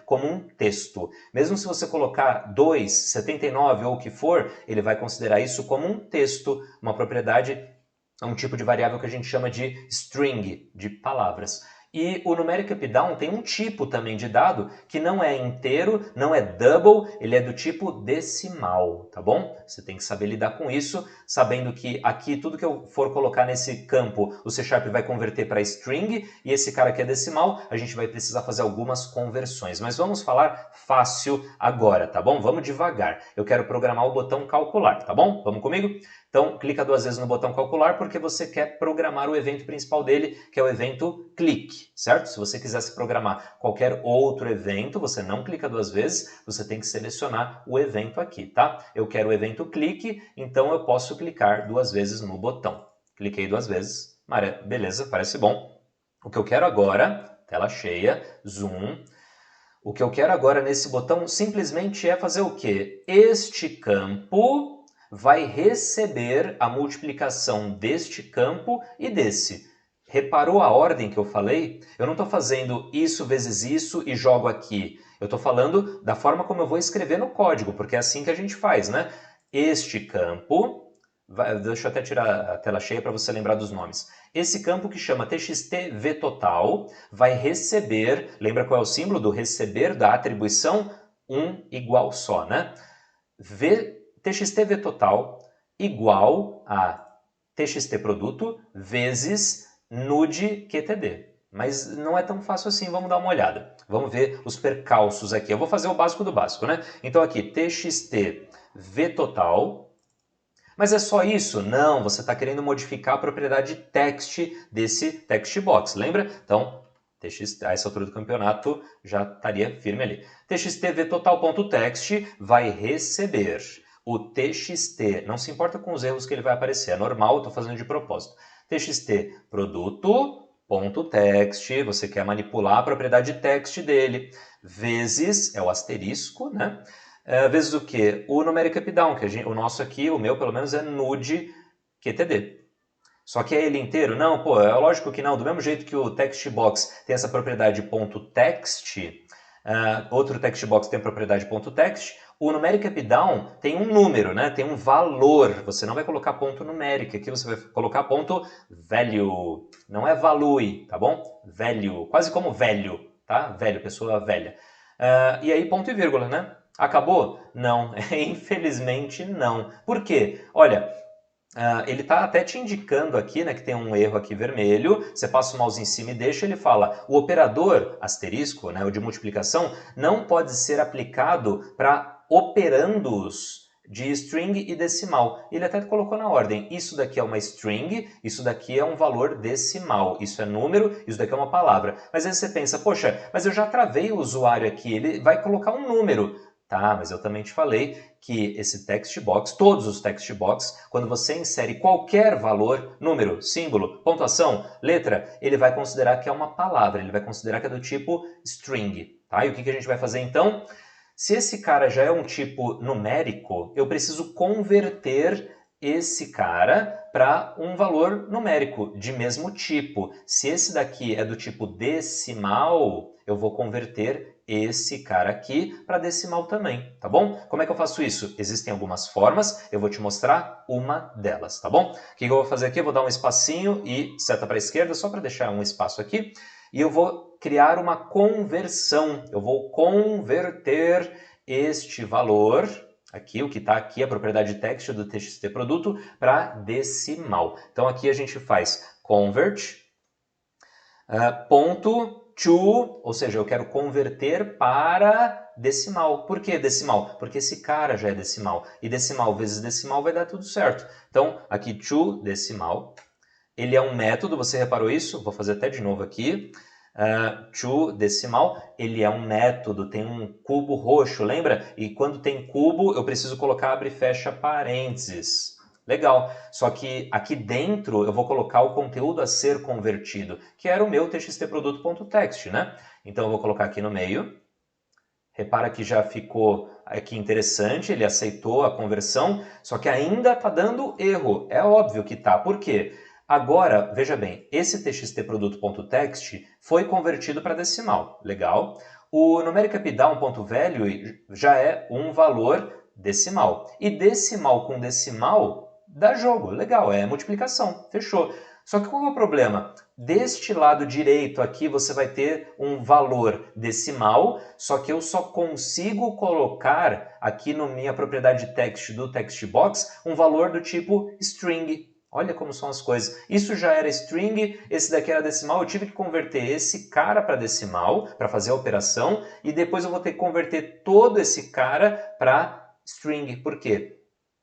como um texto. Mesmo se você colocar 2, 79 ou o que for, ele vai considerar isso como um texto, uma propriedade, um tipo de variável que a gente chama de string, de palavras. E o numeric up-down tem um tipo também de dado que não é inteiro, não é double, ele é do tipo decimal, tá bom? Você tem que saber lidar com isso, sabendo que aqui tudo que eu for colocar nesse campo, o C# vai converter para string, e esse cara aqui é decimal, a gente vai precisar fazer algumas conversões. Mas vamos falar fácil agora, tá bom? Vamos devagar. Eu quero programar o botão calcular, tá bom? Vamos comigo? Então, clica 2 vezes no botão calcular porque você quer programar o evento principal dele, que é o evento clique, certo? Se você quisesse programar qualquer outro evento, você não clica 2 vezes, você tem que selecionar o evento aqui, tá? Eu quero o evento clique, então eu posso clicar 2 vezes no botão. Cliquei 2 vezes, beleza, parece bom. O que eu quero agora tela cheia, zoom. O que eu quero agora nesse botão simplesmente é fazer o quê? Este campo vai receber a multiplicação deste campo e desse. Reparou a ordem que eu falei? Eu não estou fazendo isso vezes isso e jogo aqui. Eu estou falando da forma como eu vou escrever no código, porque é assim que a gente faz, né? Este campo, deixa eu até tirar a tela cheia para você lembrar dos nomes. Esse campo que chama txt_vtotal vai receber, lembra qual é o símbolo do receber da atribuição? 1 igual só, né? txt_vtotal igual a txt_produto vezes nude_qtd. Mas não é tão fácil assim, vamos dar uma olhada. Vamos ver os percalços aqui. Eu vou fazer o básico do básico, né? Então aqui, txt_vtotal. Mas é só isso? Não, você está querendo modificar a propriedade text desse text box, lembra? Então, a essa altura do campeonato já estaria firme ali. txt_vtotal.text vai receber o txt, não se importa com os erros que ele vai aparecer, é normal, estou fazendo de propósito. txt_produto.text, você quer manipular a propriedade text dele, vezes, é o asterisco, né? Vezes o quê? O numeric updown, que o nosso aqui, o meu pelo menos, é nude_qtd. Só que é ele inteiro? Não, pô, é lógico que não. Do mesmo jeito que o textbox tem essa propriedade .text, outro textbox tem a propriedade .text, o numeric updown tem um número, né? Tem um valor. Você não vai colocar ponto numérico, aqui você vai colocar ponto value. Não é value, tá bom? Value, quase como velho, tá? Velho, pessoa velha. E aí ponto e vírgula, né? Acabou? Não, infelizmente não. Por quê? Olha, ele está até te indicando aqui, né, que tem um erro aqui vermelho, você passa o mouse em cima e deixa, ele fala, o operador asterisco, né, o de multiplicação, não pode ser aplicado para operandos de string e decimal. Ele até colocou na ordem, isso daqui é uma string, isso daqui é um valor decimal, isso é número, isso daqui é uma palavra. Mas aí você pensa, poxa, mas eu já travei o usuário aqui, ele vai colocar um número. Tá, mas eu também te falei que esse text box, todos os text box, quando você insere qualquer valor, número, símbolo, pontuação, letra, ele vai considerar que é uma palavra, ele vai considerar que é do tipo string. Tá? E o que a gente vai fazer então? Se esse cara já é um tipo numérico, eu preciso converter esse cara para um valor numérico de mesmo tipo. Se esse daqui é do tipo decimal, eu vou converter esse cara aqui para decimal também, tá bom? Como é que eu faço isso? Existem algumas formas, eu vou te mostrar uma delas, tá bom? O que eu vou fazer aqui? Eu vou dar um espacinho e seta para a esquerda, só para deixar um espaço aqui, e eu vou criar uma conversão. Eu vou converter este valor, aqui, o que está aqui, a propriedade text do txt_produto, para decimal. Então aqui a gente faz convert, ponto to, ou seja, eu quero converter para decimal. Por que decimal? Porque esse cara já é decimal. E decimal vezes decimal vai dar tudo certo. Então, aqui to decimal. Ele é um método, você reparou isso? Vou fazer até de novo aqui. To decimal, ele é um método, tem um cubo roxo, lembra? E quando tem cubo, eu preciso colocar abre e fecha parênteses. Legal, só que aqui dentro eu vou colocar o conteúdo a ser convertido, que era o meu txt_produto.text, né? Então eu vou colocar aqui no meio. Repara que já ficou aqui interessante, ele aceitou a conversão, só que ainda está dando erro. É óbvio que tá. Por quê? Agora, veja bem, esse txt_produto.text foi convertido para decimal. Legal. O numeric updown.value já é um valor decimal. E decimal com decimal dá jogo. Legal, é multiplicação. Fechou. Só que qual é o problema? Deste lado direito aqui você vai ter um valor decimal, só que eu só consigo colocar aqui na minha propriedade text do textbox um valor do tipo string. Olha como são as coisas. Isso já era string, esse daqui era decimal, eu tive que converter esse cara para decimal, para fazer a operação, e depois eu vou ter que converter todo esse cara para string. Por quê?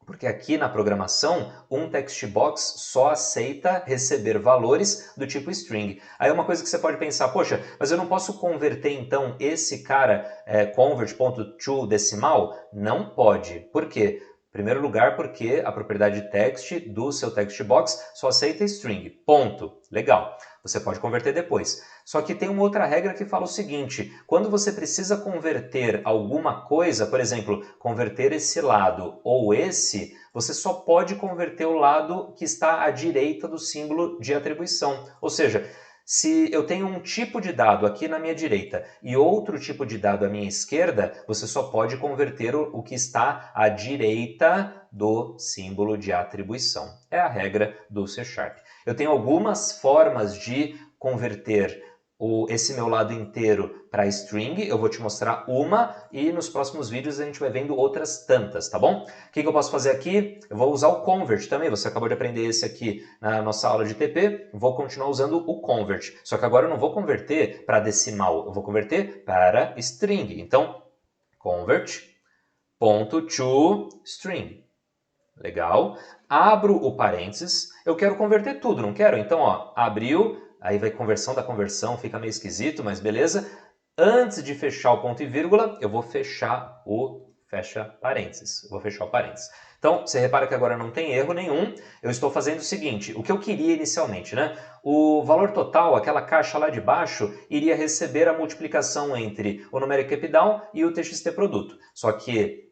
Porque aqui na programação, um text box só aceita receber valores do tipo string. Aí uma coisa que você pode pensar, poxa, mas eu não posso converter então esse cara convert.toDecimal? Não pode. Por quê? Primeiro lugar, porque a propriedade text do seu text box só aceita string. Ponto. Legal. Você pode converter depois. Só que tem uma outra regra que fala o seguinte: quando você precisa converter alguma coisa, por exemplo, converter esse lado ou esse, você só pode converter o lado que está à direita do símbolo de atribuição. Ou seja, se eu tenho um tipo de dado aqui na minha direita e outro tipo de dado à minha esquerda, você só pode converter o que está à direita do símbolo de atribuição. É a regra do C#. Eu tenho algumas formas de converter esse meu lado inteiro para string, eu vou te mostrar uma e nos próximos vídeos a gente vai vendo outras tantas, tá bom? O que eu posso fazer aqui? Eu vou usar o convert também, você acabou de aprender esse aqui na nossa aula de TP, vou continuar usando o convert, só que agora eu não vou converter para decimal, eu vou converter para string, então convert .to string. Legal. Abro o parênteses, eu quero converter tudo, não quero? Então, ó, abriu, aí vai conversão da conversão, fica meio esquisito, mas beleza. Antes de fechar o ponto e vírgula, eu vou fechar o fecha parênteses. Eu vou fechar o parênteses. Então, você repara que agora não tem erro nenhum. Eu estou fazendo o seguinte, o que eu queria inicialmente, né? O valor total, aquela caixa lá de baixo, iria receber a multiplicação entre o numeric updown e o txt produto. Só que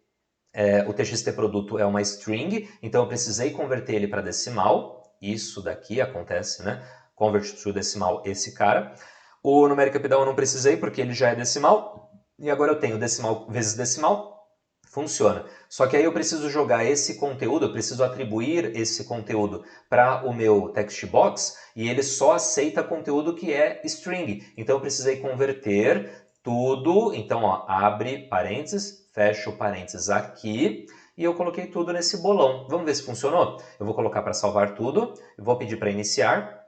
o txt produto é uma string, então eu precisei converter ele para decimal. Isso daqui acontece, né? Convert to decimal, esse cara. O numeric updown eu não precisei porque ele já é decimal. E agora eu tenho decimal vezes decimal, funciona. Só que aí eu preciso jogar esse conteúdo, eu preciso atribuir esse conteúdo para o meu text box e ele só aceita conteúdo que é string. Então eu precisei converter tudo, então ó, abre parênteses, fecha o parênteses aqui e eu coloquei tudo nesse bolão. Vamos ver se funcionou? Eu vou colocar para salvar tudo, eu vou pedir para iniciar.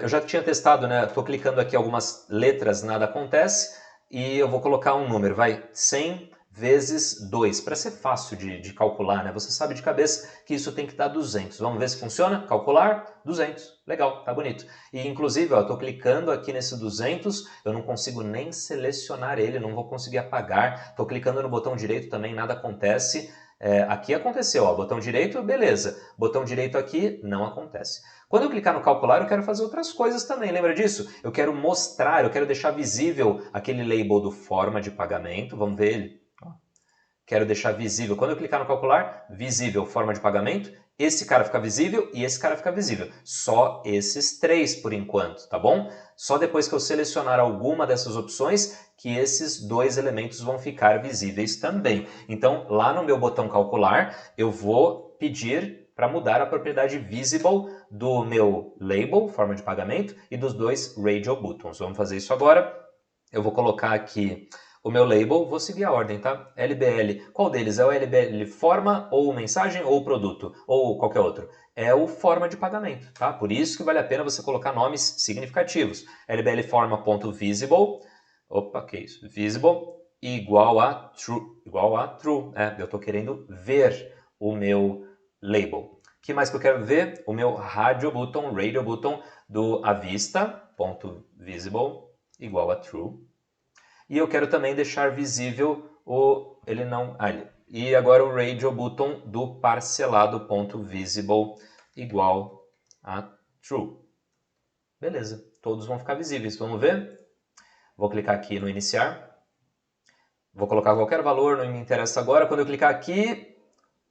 Eu já tinha testado, né? Estou clicando aqui algumas letras, nada acontece, e eu vou colocar um número, vai, 100 vezes 2, para ser fácil de calcular, né? Você sabe de cabeça que isso tem que dar 200. Vamos ver se funciona? Calcular, 200. Legal, tá bonito. E inclusive, eu estou clicando aqui nesse 200, eu não consigo nem selecionar ele, não vou conseguir apagar. Estou clicando no botão direito também, nada acontece. Aqui aconteceu, ó, botão direito, beleza. Botão direito aqui, não acontece. Quando eu clicar no calcular, eu quero fazer outras coisas também, lembra disso? Eu quero mostrar, eu quero deixar visível aquele label do forma de pagamento, vamos ver ele. Quero deixar visível, quando eu clicar no calcular, visível forma de pagamento, esse cara fica visível e esse cara fica visível. Só esses três por enquanto, tá bom? Só depois que eu selecionar alguma dessas opções que esses dois elementos vão ficar visíveis também. Então, lá no meu botão calcular, eu vou pedir para mudar a propriedade visible do meu label, forma de pagamento, e dos dois radio buttons. Vamos fazer isso agora. Eu vou colocar aqui o meu label, vou seguir a ordem, tá? LBL, qual deles? É o LBL forma, ou mensagem, ou produto, ou qualquer outro? É o forma de pagamento, tá? Por isso que vale a pena você colocar nomes significativos. LBL forma.visible, opa, que isso? Visible igual a true, eu estou querendo ver o meu label. O que mais que eu quero ver? O meu radio button do avista.visible igual a true. E eu quero também deixar visível e agora o radio button do parcelado.visible igual a true. Beleza, todos vão ficar visíveis. Vamos ver? Vou clicar aqui no iniciar. Vou colocar qualquer valor, não me interessa agora. Quando eu clicar aqui,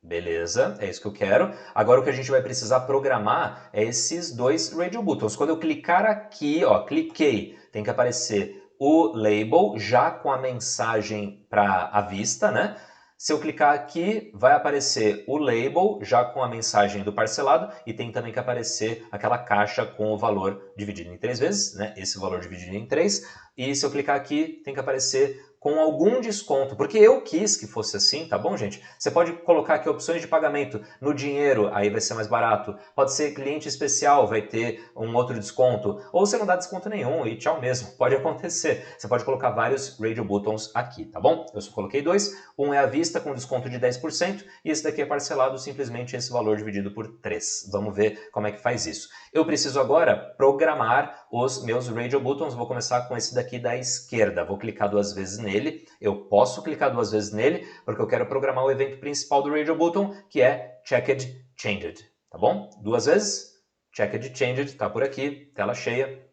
beleza, é isso que eu quero. Agora o que a gente vai precisar programar é esses dois radio buttons. Quando eu clicar aqui, ó, cliquei, tem que aparecer o label já com a mensagem para a vista, né? Se eu clicar aqui, vai aparecer o label já com a mensagem do parcelado e tem também que aparecer aquela caixa com o valor dividido em 3 vezes, né? Esse valor dividido em 3. E se eu clicar aqui, tem que aparecer com algum desconto, porque eu quis que fosse assim, tá bom, gente? Você pode colocar aqui opções de pagamento no dinheiro, aí vai ser mais barato. Pode ser cliente especial, vai ter um outro desconto. Ou você não dá desconto nenhum e tchau mesmo, pode acontecer. Você pode colocar vários radio buttons aqui, tá bom? Eu só coloquei dois, um é à vista com desconto de 10% e esse daqui é parcelado, simplesmente esse valor dividido por 3. Vamos ver como é que faz isso. Eu preciso agora programar os meus radio buttons, vou começar com esse daqui da esquerda. Vou clicar 2 vezes nele. Eu posso clicar 2 vezes nele porque eu quero programar o evento principal do Radio Button, que é Checked Changed, tá bom? 2 vezes, Checked Changed, tá por aqui, tela cheia,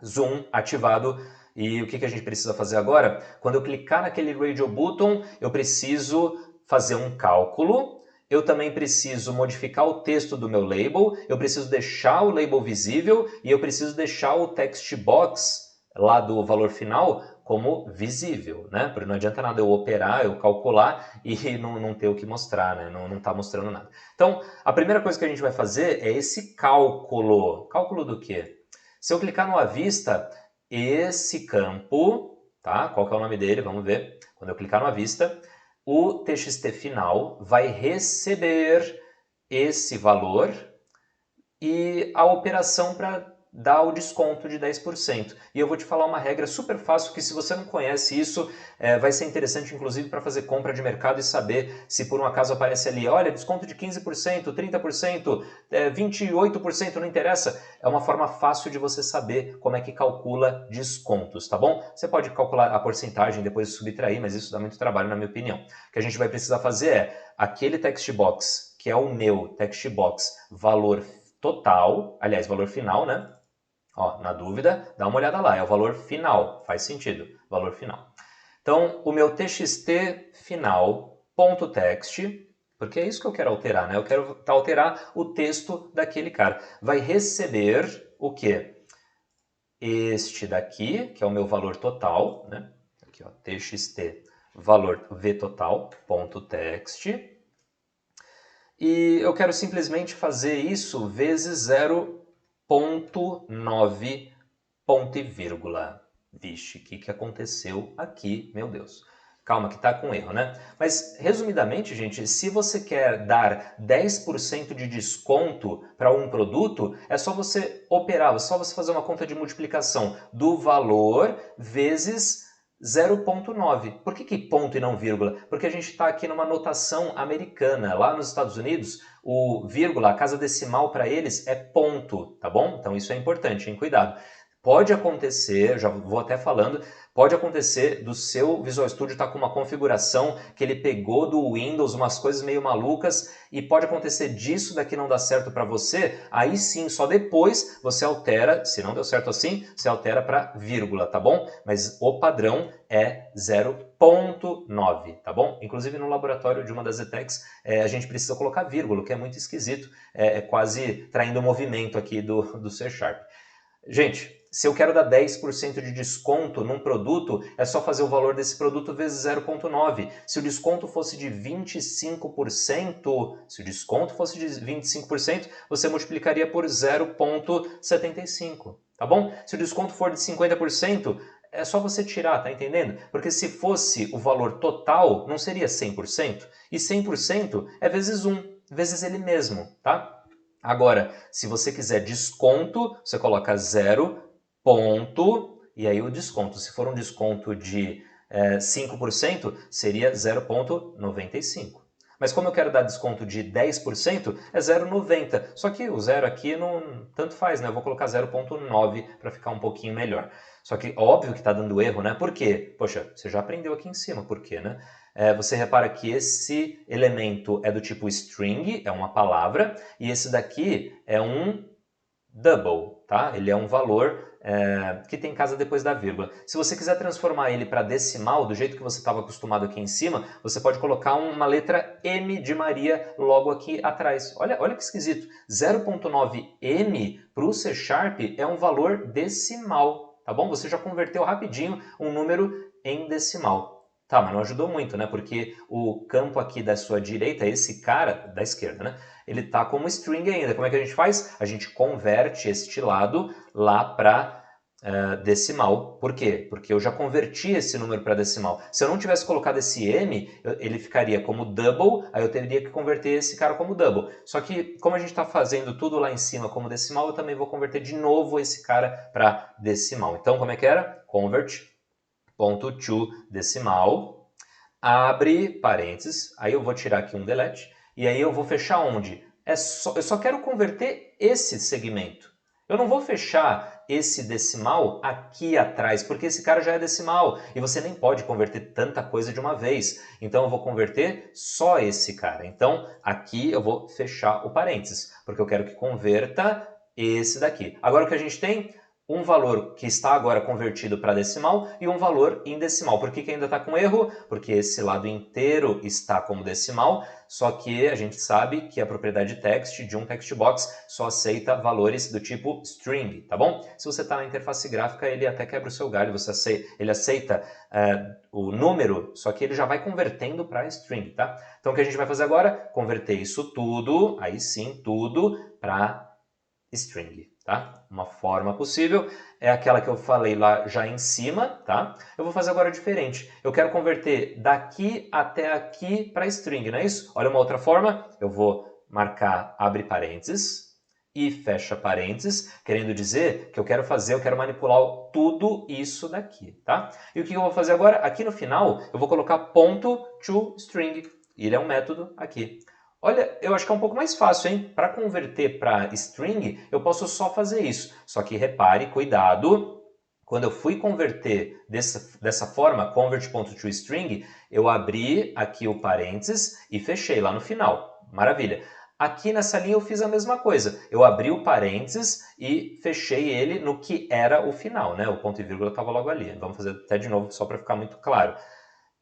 zoom ativado. E o que a gente precisa fazer agora? Quando eu clicar naquele Radio Button, eu preciso fazer um cálculo. Eu também preciso modificar o texto do meu label, eu preciso deixar o label visível e eu preciso deixar o text box lá do valor final como visível, né? Porque não adianta nada eu operar, eu calcular e não ter o que mostrar, né? Não tá mostrando nada. Então, a primeira coisa que a gente vai fazer é esse cálculo. Cálculo do quê? Se eu clicar no à vista, esse campo, tá? Qual que é o nome dele? Vamos ver. Quando eu clicar no à vista, o TXT final vai receber esse valor e a operação para dar o desconto de 10%. E eu vou te falar uma regra super fácil que, se você não conhece isso, vai ser interessante inclusive para fazer compra de mercado e saber se por um acaso aparece ali, olha, desconto de 15%, 30%, 28%, não interessa. É uma forma fácil de você saber como é que calcula descontos, tá bom? Você pode calcular a porcentagem, depois subtrair, mas isso dá muito trabalho, na minha opinião. O que a gente vai precisar fazer é aquele text box, que é o meu text box, valor total, aliás, valor final, né? Ó, na dúvida, dá uma olhada lá, é o valor final, faz sentido, valor final. Então, o meu txt final.text, porque é isso que eu quero alterar, né? Eu quero alterar o texto daquele cara. Vai receber o quê? Este daqui, que é o meu valor total, né? Aqui, ó, txt valor vtotal.text. E eu quero simplesmente fazer isso vezes 0,9 ponto e vírgula. Vixe, o que aconteceu aqui, meu Deus? Calma que está com erro, né? Mas, resumidamente, gente, se você quer dar 10% de desconto para um produto, é só você operar, é só você fazer uma conta de multiplicação do valor vezes 0,9. Por que ponto e não vírgula? Porque a gente está aqui numa notação americana. Lá nos Estados Unidos, o vírgula, a casa decimal para eles é ponto, tá bom? Então isso é importante, hein? Cuidado. Pode acontecer, já vou até falando, pode acontecer do seu Visual Studio estar com uma configuração que ele pegou do Windows, umas coisas meio malucas, e pode acontecer disso daqui não dar certo para você, aí sim, só depois você altera, se não deu certo assim, você altera para vírgula, tá bom? Mas o padrão é 0,9, tá bom? Inclusive no laboratório de uma das ETECs, a gente precisa colocar vírgula, o que é muito esquisito, é quase traindo o movimento aqui do C Sharp. Gente, se eu quero dar 10% de desconto num produto, é só fazer o valor desse produto vezes 0,9. Se o desconto fosse de 25%, você multiplicaria por 0,75, tá bom? Se o desconto for de 50%, é só você tirar, tá entendendo? Porque se fosse o valor total, não seria 100%, e 100% é vezes 1, vezes ele mesmo, tá? Agora, se você quiser desconto, você coloca 0, ponto, e aí o desconto. Se for um desconto de 5%, seria 0,95. Mas como eu quero dar desconto de 10%, é 0,90. Só que o zero aqui não tanto faz, né? Eu vou colocar 0,9 para ficar um pouquinho melhor. Só que óbvio que está dando erro, né? Por quê? Poxa, você já aprendeu aqui em cima, por quê, né? Você repara que esse elemento é do tipo string, é uma palavra, e esse daqui é um double, tá? Ele é um valor que tem casa depois da vírgula. Se você quiser transformar ele para decimal, do jeito que você estava acostumado aqui em cima, você pode colocar uma letra M de Maria logo aqui atrás. Olha que esquisito. 0,9M para o C Sharp é um valor decimal, tá bom? Você já converteu rapidinho um número em decimal. Tá, mas não ajudou muito, né? Porque o campo aqui da sua direita, esse cara, da esquerda, né? Ele está como string ainda. Como é que a gente faz? A gente converte este lado lá para decimal. Por quê? Porque eu já converti esse número para decimal. Se eu não tivesse colocado esse M, ele ficaria como double, aí eu teria que converter esse cara como double. Só que, como a gente está fazendo tudo lá em cima como decimal, eu também vou converter de novo esse cara para decimal. Então, como é que era? Convert ponto to decimal, abre parênteses, aí eu vou tirar aqui um delete, e aí eu vou fechar onde? Eu só quero converter esse segmento. Eu não vou fechar esse decimal aqui atrás, porque esse cara já é decimal e você nem pode converter tanta coisa de uma vez. Então eu vou converter só esse cara. Então aqui eu vou fechar o parênteses, porque eu quero que converta esse daqui. Agora o que a gente tem? Um valor que está agora convertido para decimal e um valor em decimal. Por que ainda está com erro? Porque esse lado inteiro está como decimal, só que a gente sabe que a propriedade text de um text box só aceita valores do tipo string, tá bom? Se você está na interface gráfica, ele até quebra o seu galho, ele aceita o número, só que ele já vai convertendo para string, tá? Então o que a gente vai fazer agora? Converter isso tudo, aí sim, tudo, para string, tá? Uma forma possível é aquela que eu falei lá já em cima, tá? Eu vou fazer agora diferente. Eu quero converter daqui até aqui para string, não é isso? Olha uma outra forma. Eu vou marcar abre parênteses e fecha parênteses, querendo dizer que eu quero manipular tudo isso daqui, tá? E o que eu vou fazer agora? Aqui no final, eu vou colocar ponto to string. Ele é um método aqui. Olha, eu acho que é um pouco mais fácil, hein? Para converter para string, eu posso só fazer isso. Só que repare, cuidado, quando eu fui converter dessa forma, convert.toString, eu abri aqui o parênteses e fechei lá no final. Maravilha. Aqui nessa linha eu fiz a mesma coisa. Eu abri o parênteses e fechei ele no que era o final, né? O ponto e vírgula estava logo ali. Vamos fazer até de novo, só para ficar muito claro.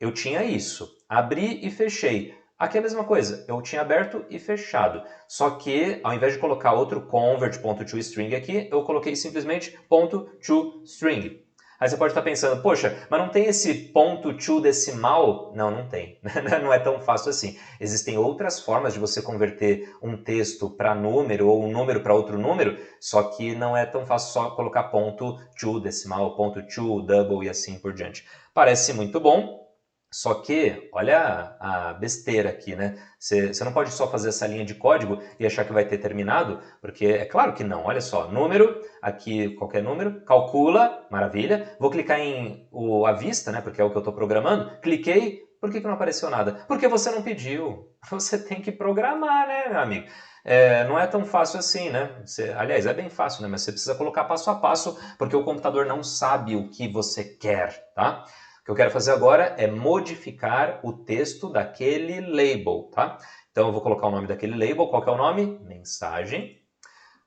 Eu tinha isso. Abri e fechei. Aqui é a mesma coisa, eu tinha aberto e fechado, só que ao invés de colocar outro convert.toString aqui, eu coloquei simplesmente .toString. Aí você pode estar pensando, poxa, mas não tem esse ponto to decimal? Não, não tem. Não é tão fácil assim. Existem outras formas de você converter um texto para número ou um número para outro número, só que não é tão fácil só colocar ponto to decimal, ponto to double e assim por diante. Parece muito bom. Só que, olha a besteira aqui, né? Você não pode só fazer essa linha de código e achar que vai ter terminado, porque é claro que não. Olha só, número, aqui qualquer número, calcula, maravilha. Vou clicar em à vista, né? Porque é o que eu estou programando. Cliquei, por que não apareceu nada? Porque você não pediu. Você tem que programar, né, meu amigo? Não é tão fácil assim, né? Aliás, é bem fácil, né? Mas você precisa colocar passo a passo, porque o computador não sabe o que você quer, tá? O que eu quero fazer agora é modificar o texto daquele label, tá? Então eu vou colocar o nome daquele label, qual que é o nome? Mensagem,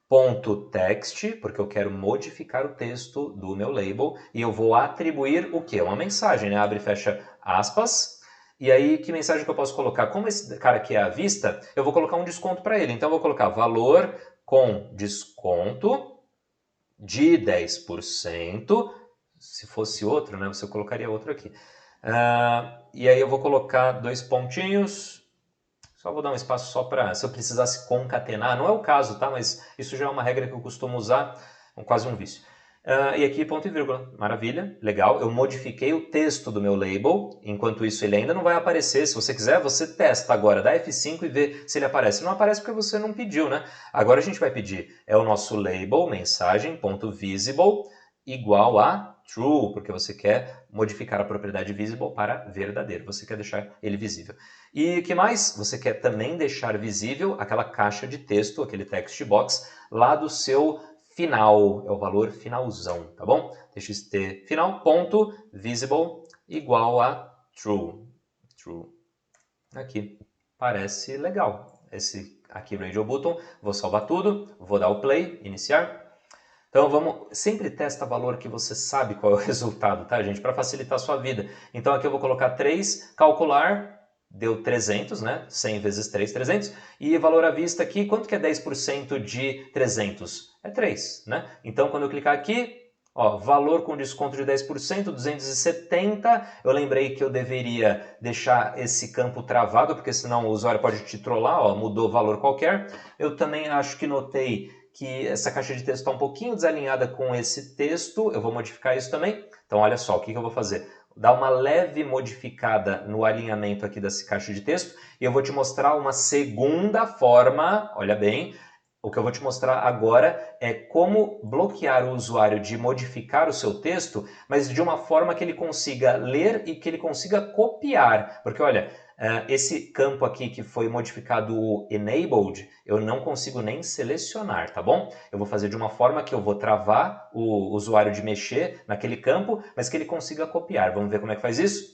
ponto text, porque eu quero modificar o texto do meu label, e eu vou atribuir o quê? Uma mensagem, né? Abre e fecha aspas. E aí, que mensagem que eu posso colocar? Como esse cara aqui é à vista, eu vou colocar um desconto para ele. Então eu vou colocar valor com desconto de 10%. Se fosse outro, né, você colocaria outro aqui. E aí eu vou colocar 2 pontinhos. Só vou dar um espaço só para, se eu precisasse concatenar, não é o caso, tá? Mas isso já é uma regra que eu costumo usar, quase um vício. E aqui ponto e vírgula, maravilha, legal. Eu modifiquei o texto do meu label, enquanto isso ele ainda não vai aparecer. Se você quiser, você testa agora, dá F5 e vê se ele aparece. Não aparece porque você não pediu, né? Agora a gente vai pedir, é o nosso label, mensagem.visible, igual a true, porque você quer modificar a propriedade visible para verdadeiro, você quer deixar ele visível. E o que mais? Você quer também deixar visível aquela caixa de texto, aquele text box, lá do seu final, é o valor finalzão, tá bom? TXT final, ponto, visible, igual a true. True. Aqui, parece legal. Esse aqui, Radio Button, vou salvar tudo, vou dar o play, iniciar. Então vamos, sempre testa valor que você sabe qual é o resultado, tá, gente? Para facilitar a sua vida. Então aqui eu vou colocar 3, calcular, deu 300, né? 100 vezes 3, 300. E valor à vista aqui, quanto que é 10% de 300? É 3, né? Então quando eu clicar aqui, ó, valor com desconto de 10%, 270. Eu lembrei que eu deveria deixar esse campo travado, porque senão o usuário pode te trollar, ó, mudou valor qualquer. Eu também acho que notei que essa caixa de texto está um pouquinho desalinhada com esse texto, eu vou modificar isso também. Então olha só, o que eu vou fazer? Dar uma leve modificada no alinhamento aqui dessa caixa de texto e eu vou te mostrar uma segunda forma, olha bem, o que eu vou te mostrar agora é como bloquear o usuário de modificar o seu texto, mas de uma forma que ele consiga ler e que ele consiga copiar. Porque olha, esse campo aqui que foi modificado o enabled, eu não consigo nem selecionar, tá bom? Eu vou fazer de uma forma que eu vou travar o usuário de mexer naquele campo, mas que ele consiga copiar. Vamos ver como é que faz isso?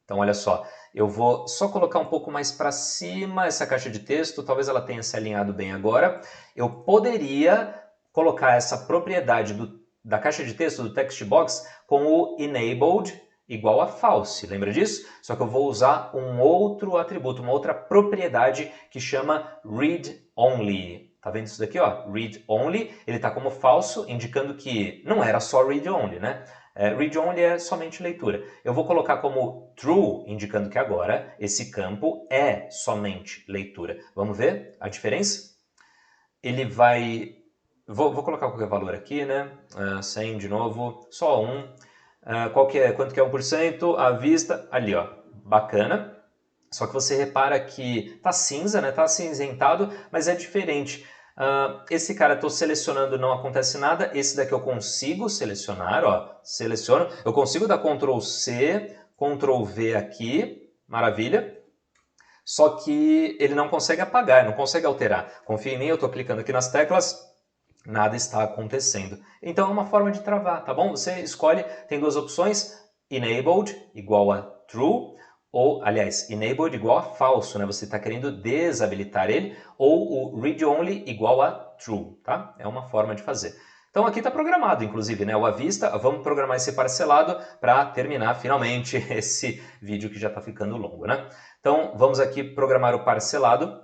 Então, olha só, eu vou só colocar um pouco mais para cima essa caixa de texto, talvez ela tenha se alinhado bem agora. Eu poderia colocar essa propriedade da caixa de texto, do text box, com o enabled igual a false, lembra disso? Só que eu vou usar um outro atributo, uma outra propriedade que chama read only. Tá vendo isso daqui, ó? Read only, ele está como falso, indicando que não era só read only, né? Read only é somente leitura. Eu vou colocar como true, indicando que agora esse campo é somente leitura. Vamos ver a diferença? Ele vai... Vou colocar qualquer valor aqui, né? 100 de novo, só 1. Quanto que é 1%? À vista, ali, ó, bacana. Só que você repara que tá cinza, né? Tá acinzentado, mas é diferente. Esse cara, estou selecionando, não acontece nada. Esse daqui eu consigo selecionar, ó, seleciono. Eu consigo dar Ctrl C, Ctrl V aqui, maravilha. Só que ele não consegue apagar, não consegue alterar. Confia em mim, eu estou clicando aqui nas teclas, nada está acontecendo. Então é uma forma de travar, tá bom? Você escolhe, tem duas opções, enabled igual a true, ou, aliás, enabled igual a falso, né? Você está querendo desabilitar ele, ou o read only igual a true, tá? É uma forma de fazer. Então aqui está programado, inclusive, né? O à vista, vamos programar esse parcelado para terminar finalmente esse vídeo que já está ficando longo, né? Então vamos aqui programar o parcelado. O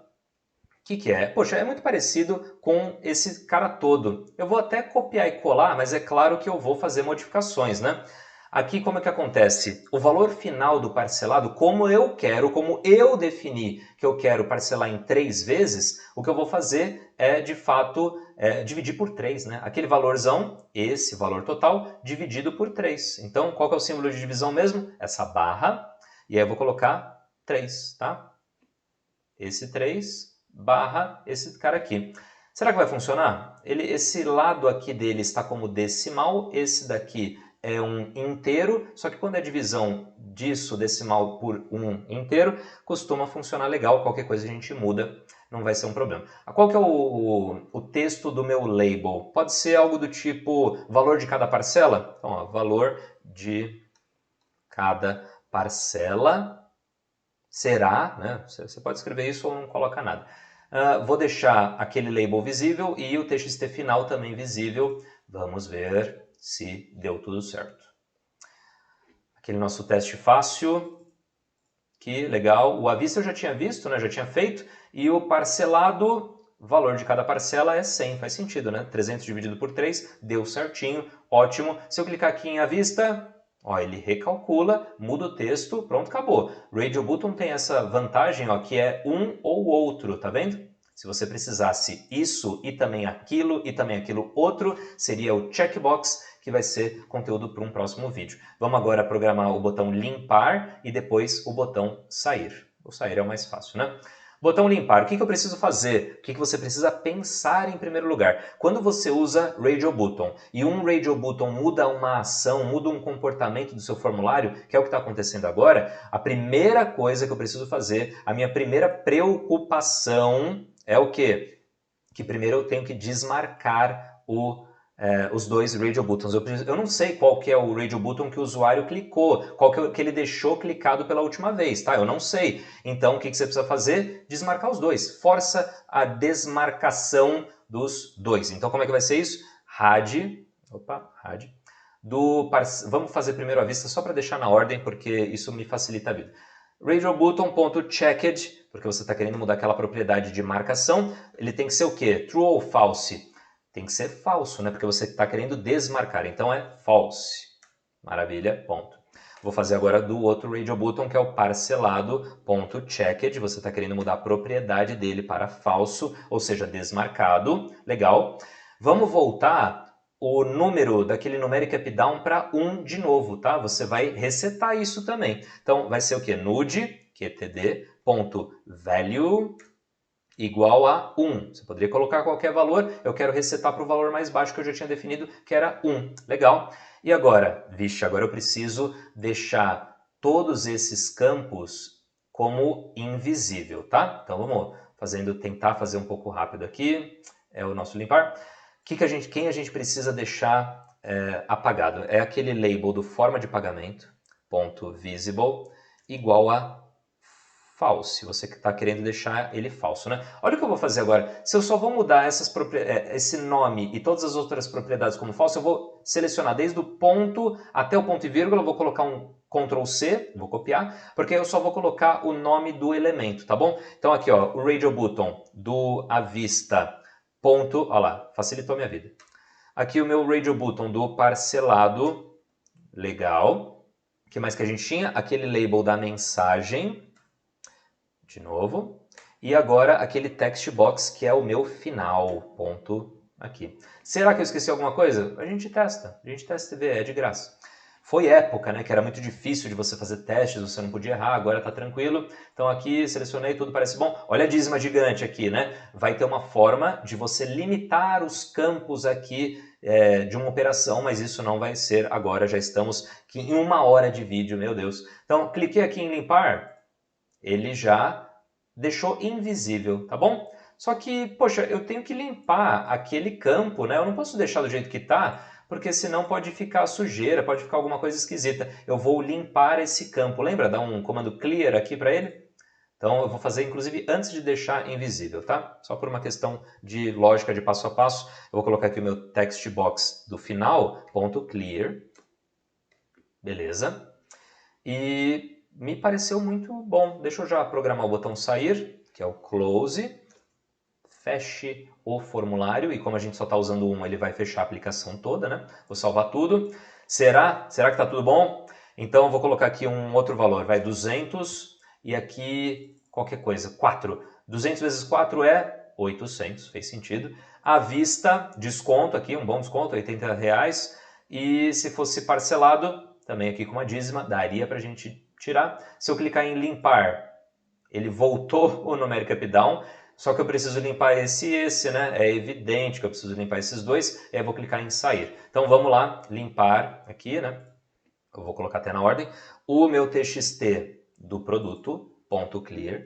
que é? Poxa, é muito parecido com esse cara todo. Eu vou até copiar e colar, mas é claro que eu vou fazer modificações, né? Aqui como é que acontece? O valor final do parcelado, como eu defini que eu quero parcelar em 3 vezes, o que eu vou fazer é, de fato, dividir por 3, né? Aquele valorzão, esse valor total, dividido por 3. Então, qual que é o símbolo de divisão mesmo? Essa barra, e aí eu vou colocar 3, tá? Esse 3 barra esse cara aqui. Será que vai funcionar? Esse lado aqui dele está como decimal, esse daqui é um inteiro, só que quando é divisão disso, decimal por um inteiro, costuma funcionar legal, qualquer coisa a gente muda, não vai ser um problema. Qual que é o texto do meu label? Pode ser algo do tipo valor de cada parcela? Então, ó, valor de cada parcela será, né? Você pode escrever isso ou não coloca nada. Vou deixar aquele label visível e o TXT final também visível. Vamos ver se deu tudo certo. Aquele nosso teste fácil, que legal. O à vista eu já tinha visto, né? Já tinha feito. E o parcelado, valor de cada parcela é 100, faz sentido, né? 300 dividido por 3, deu certinho, ótimo. Se eu clicar aqui em à vista, ó, ele recalcula, muda o texto, pronto, acabou. Radio Button tem essa vantagem, ó, que é um ou outro, tá vendo? Se você precisasse isso e também aquilo outro, seria o checkbox, que vai ser conteúdo para um próximo vídeo. Vamos agora programar o botão limpar e depois o botão sair. O sair é o mais fácil, né? Botão limpar, o que eu preciso fazer? O que você precisa pensar em primeiro lugar? Quando você usa Radio Button e um Radio Button muda uma ação, muda um comportamento do seu formulário, que é o que está acontecendo agora, a primeira coisa que eu preciso fazer, a minha primeira preocupação é o quê? Que primeiro eu tenho que desmarcar os dois Radio Buttons. Eu não sei qual que é o Radio Button que o usuário clicou, qual que ele deixou clicado pela última vez, tá? Eu não sei. Então, o que você precisa fazer? Desmarcar os dois. Força a desmarcação dos dois. Então, como é que vai ser isso? Vamos fazer primeiro a vista só para deixar na ordem, porque isso me facilita a vida. Radio Button.checked, porque você está querendo mudar aquela propriedade de marcação, ele tem que ser o quê? True ou false? Tem que ser falso, né? Porque você está querendo desmarcar, então é false. Maravilha, ponto. Vou fazer agora do outro Radio Button, que é o parcelado.checked. Você está querendo mudar a propriedade dele para falso, ou seja, desmarcado. Legal. Vamos voltar o número daquele numeric up down para 1 de novo, tá? Você vai resetar isso também. Então, vai ser o quê? Nude, qtd.value igual a 1. Você poderia colocar qualquer valor, eu quero resetar para o valor mais baixo que eu já tinha definido, que era 1. Legal. E agora? Vixe, agora eu preciso deixar todos esses campos como invisível, tá? Então vamos tentar fazer um pouco rápido aqui, é o nosso limpar. Quem a gente precisa deixar apagado? É aquele label do forma de pagamento, ponto visible, igual a false, você que está querendo deixar ele falso, né? Olha o que eu vou fazer agora. Se eu só vou mudar esse nome e todas as outras propriedades como falso, eu vou selecionar desde o ponto até o ponto e vírgula, eu vou colocar um Ctrl C, vou copiar, porque eu só vou colocar o nome do elemento, tá bom? Então aqui, ó, o radio button do avista, ponto, ó lá, facilitou a minha vida. Aqui o meu radio button do parcelado, legal. O que mais que a gente tinha? Aquele label da mensagem, de novo. E agora aquele text box que é o meu final, ponto aqui. Será que eu esqueci alguma coisa? A gente testa e vê, é de graça. Foi época, né, que era muito difícil de você fazer testes, você não podia errar, agora tá tranquilo. Então aqui selecionei, tudo parece bom. Olha a dízima gigante aqui, né? Vai ter uma forma de você limitar os campos aqui de uma operação, mas isso não vai ser agora, já estamos aqui em 1 hora de vídeo, meu Deus. Então cliquei aqui em limpar, ele já deixou invisível, tá bom? Só que, poxa, eu tenho que limpar aquele campo, né? Eu não posso deixar do jeito que tá, porque senão pode ficar sujeira, pode ficar alguma coisa esquisita. Eu vou limpar esse campo. Lembra? Dá um comando clear aqui para ele? Então eu vou fazer, inclusive, antes de deixar invisível, tá? Só por uma questão de lógica de passo a passo, eu vou colocar aqui o meu text box do final, ponto clear. Beleza. E me pareceu muito bom. Deixa eu já programar o botão sair, que é o close. Feche o formulário, e como a gente só está usando um, ele vai fechar a aplicação toda, né? Vou salvar tudo. Será que está tudo bom? Então eu vou colocar aqui um outro valor, vai 200, e aqui qualquer coisa, 4. 200 vezes 4 é 800, fez sentido. À vista, desconto aqui, um bom desconto, R$80. E se fosse parcelado, também aqui com uma dízima, daria para a gente tirar. Se eu clicar em limpar, ele voltou o numeric up down, só que eu preciso limpar esse e esse, né? É evidente que eu preciso limpar esses dois, e aí eu vou clicar em sair. Então vamos lá, limpar aqui, né? Eu vou colocar até na ordem. O meu txt do produto, ponto clear,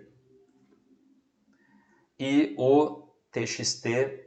e o txt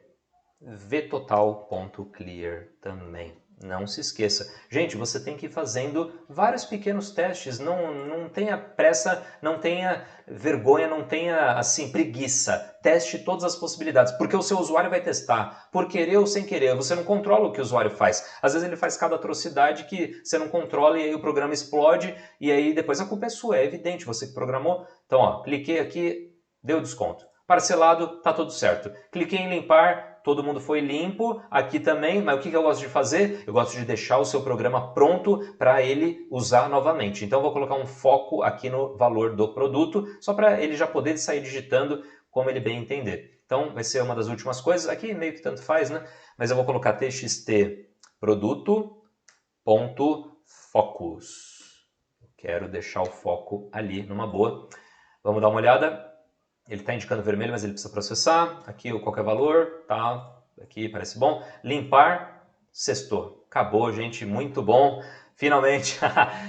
vtotal.clear também. Não se esqueça. Gente, você tem que ir fazendo vários pequenos testes. Não tenha pressa, não tenha vergonha, não tenha, assim, preguiça. Teste todas as possibilidades, porque o seu usuário vai testar, por querer ou sem querer. Você não controla o que o usuário faz. Às vezes ele faz cada atrocidade que você não controla e aí o programa explode e aí depois a culpa é sua, é evidente, você que programou. Então, ó, cliquei aqui, deu desconto. Parcelado, tá tudo certo. Cliquei em limpar, todo mundo foi limpo, aqui também, mas o que eu gosto de fazer? Eu gosto de deixar o seu programa pronto para ele usar novamente. Então eu vou colocar um foco aqui no valor do produto, só para ele já poder sair digitando como ele bem entender. Então vai ser uma das últimas coisas, aqui meio que tanto faz, né? Mas eu vou colocar txt produto.focus. Quero deixar o foco ali numa boa. Vamos dar uma olhada. Ele está indicando vermelho, mas ele precisa processar. Aqui o qualquer valor, tá? Aqui parece bom. Limpar, sextou. Acabou, gente, muito bom. Finalmente,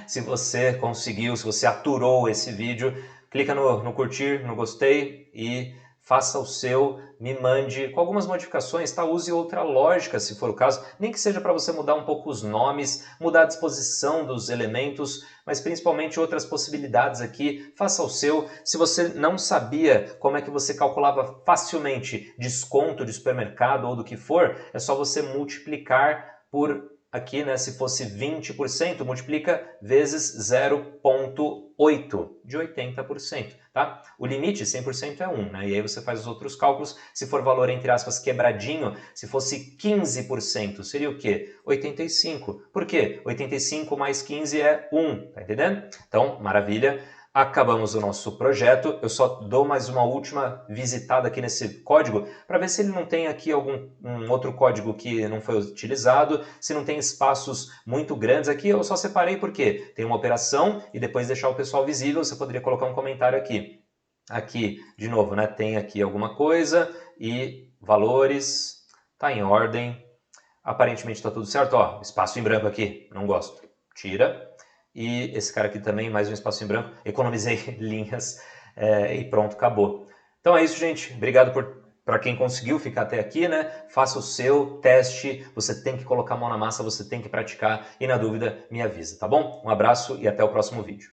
se você conseguiu, se você aturou esse vídeo, clica no curtir, no gostei e faça o seu, me mande com algumas modificações, tá? Use outra lógica se for o caso, nem que seja para você mudar um pouco os nomes, mudar a disposição dos elementos, mas principalmente outras possibilidades aqui, faça o seu. Se você não sabia como é que você calculava facilmente desconto de supermercado ou do que for, é só você multiplicar por aqui, né, se fosse 20%, multiplica vezes 0,8 de 80%, tá? O limite 100% é 1, né? E aí você faz os outros cálculos. Se for valor, entre aspas, quebradinho, se fosse 15%, seria o quê? 85. Por quê? 85 mais 15 é 1, tá entendendo? Então, maravilha. Acabamos o nosso projeto. Eu só dou mais uma última visitada aqui nesse código para ver se ele não tem aqui um outro código que não foi utilizado, se não tem espaços muito grandes aqui. Eu só separei porque tem uma operação e depois deixar o pessoal visível. Você poderia colocar um comentário aqui. Aqui, de novo, né, tem aqui alguma coisa e valores, tá em ordem. Aparentemente está tudo certo. Ó, espaço em branco aqui, não gosto. Tira. e esse cara aqui também, mais um espaço em branco, economizei linhas e pronto, acabou. Então é isso, gente. Obrigado para quem conseguiu ficar até aqui, né? Faça o seu teste, você tem que colocar a mão na massa, você tem que praticar e na dúvida me avisa, tá bom? Um abraço e até o próximo vídeo.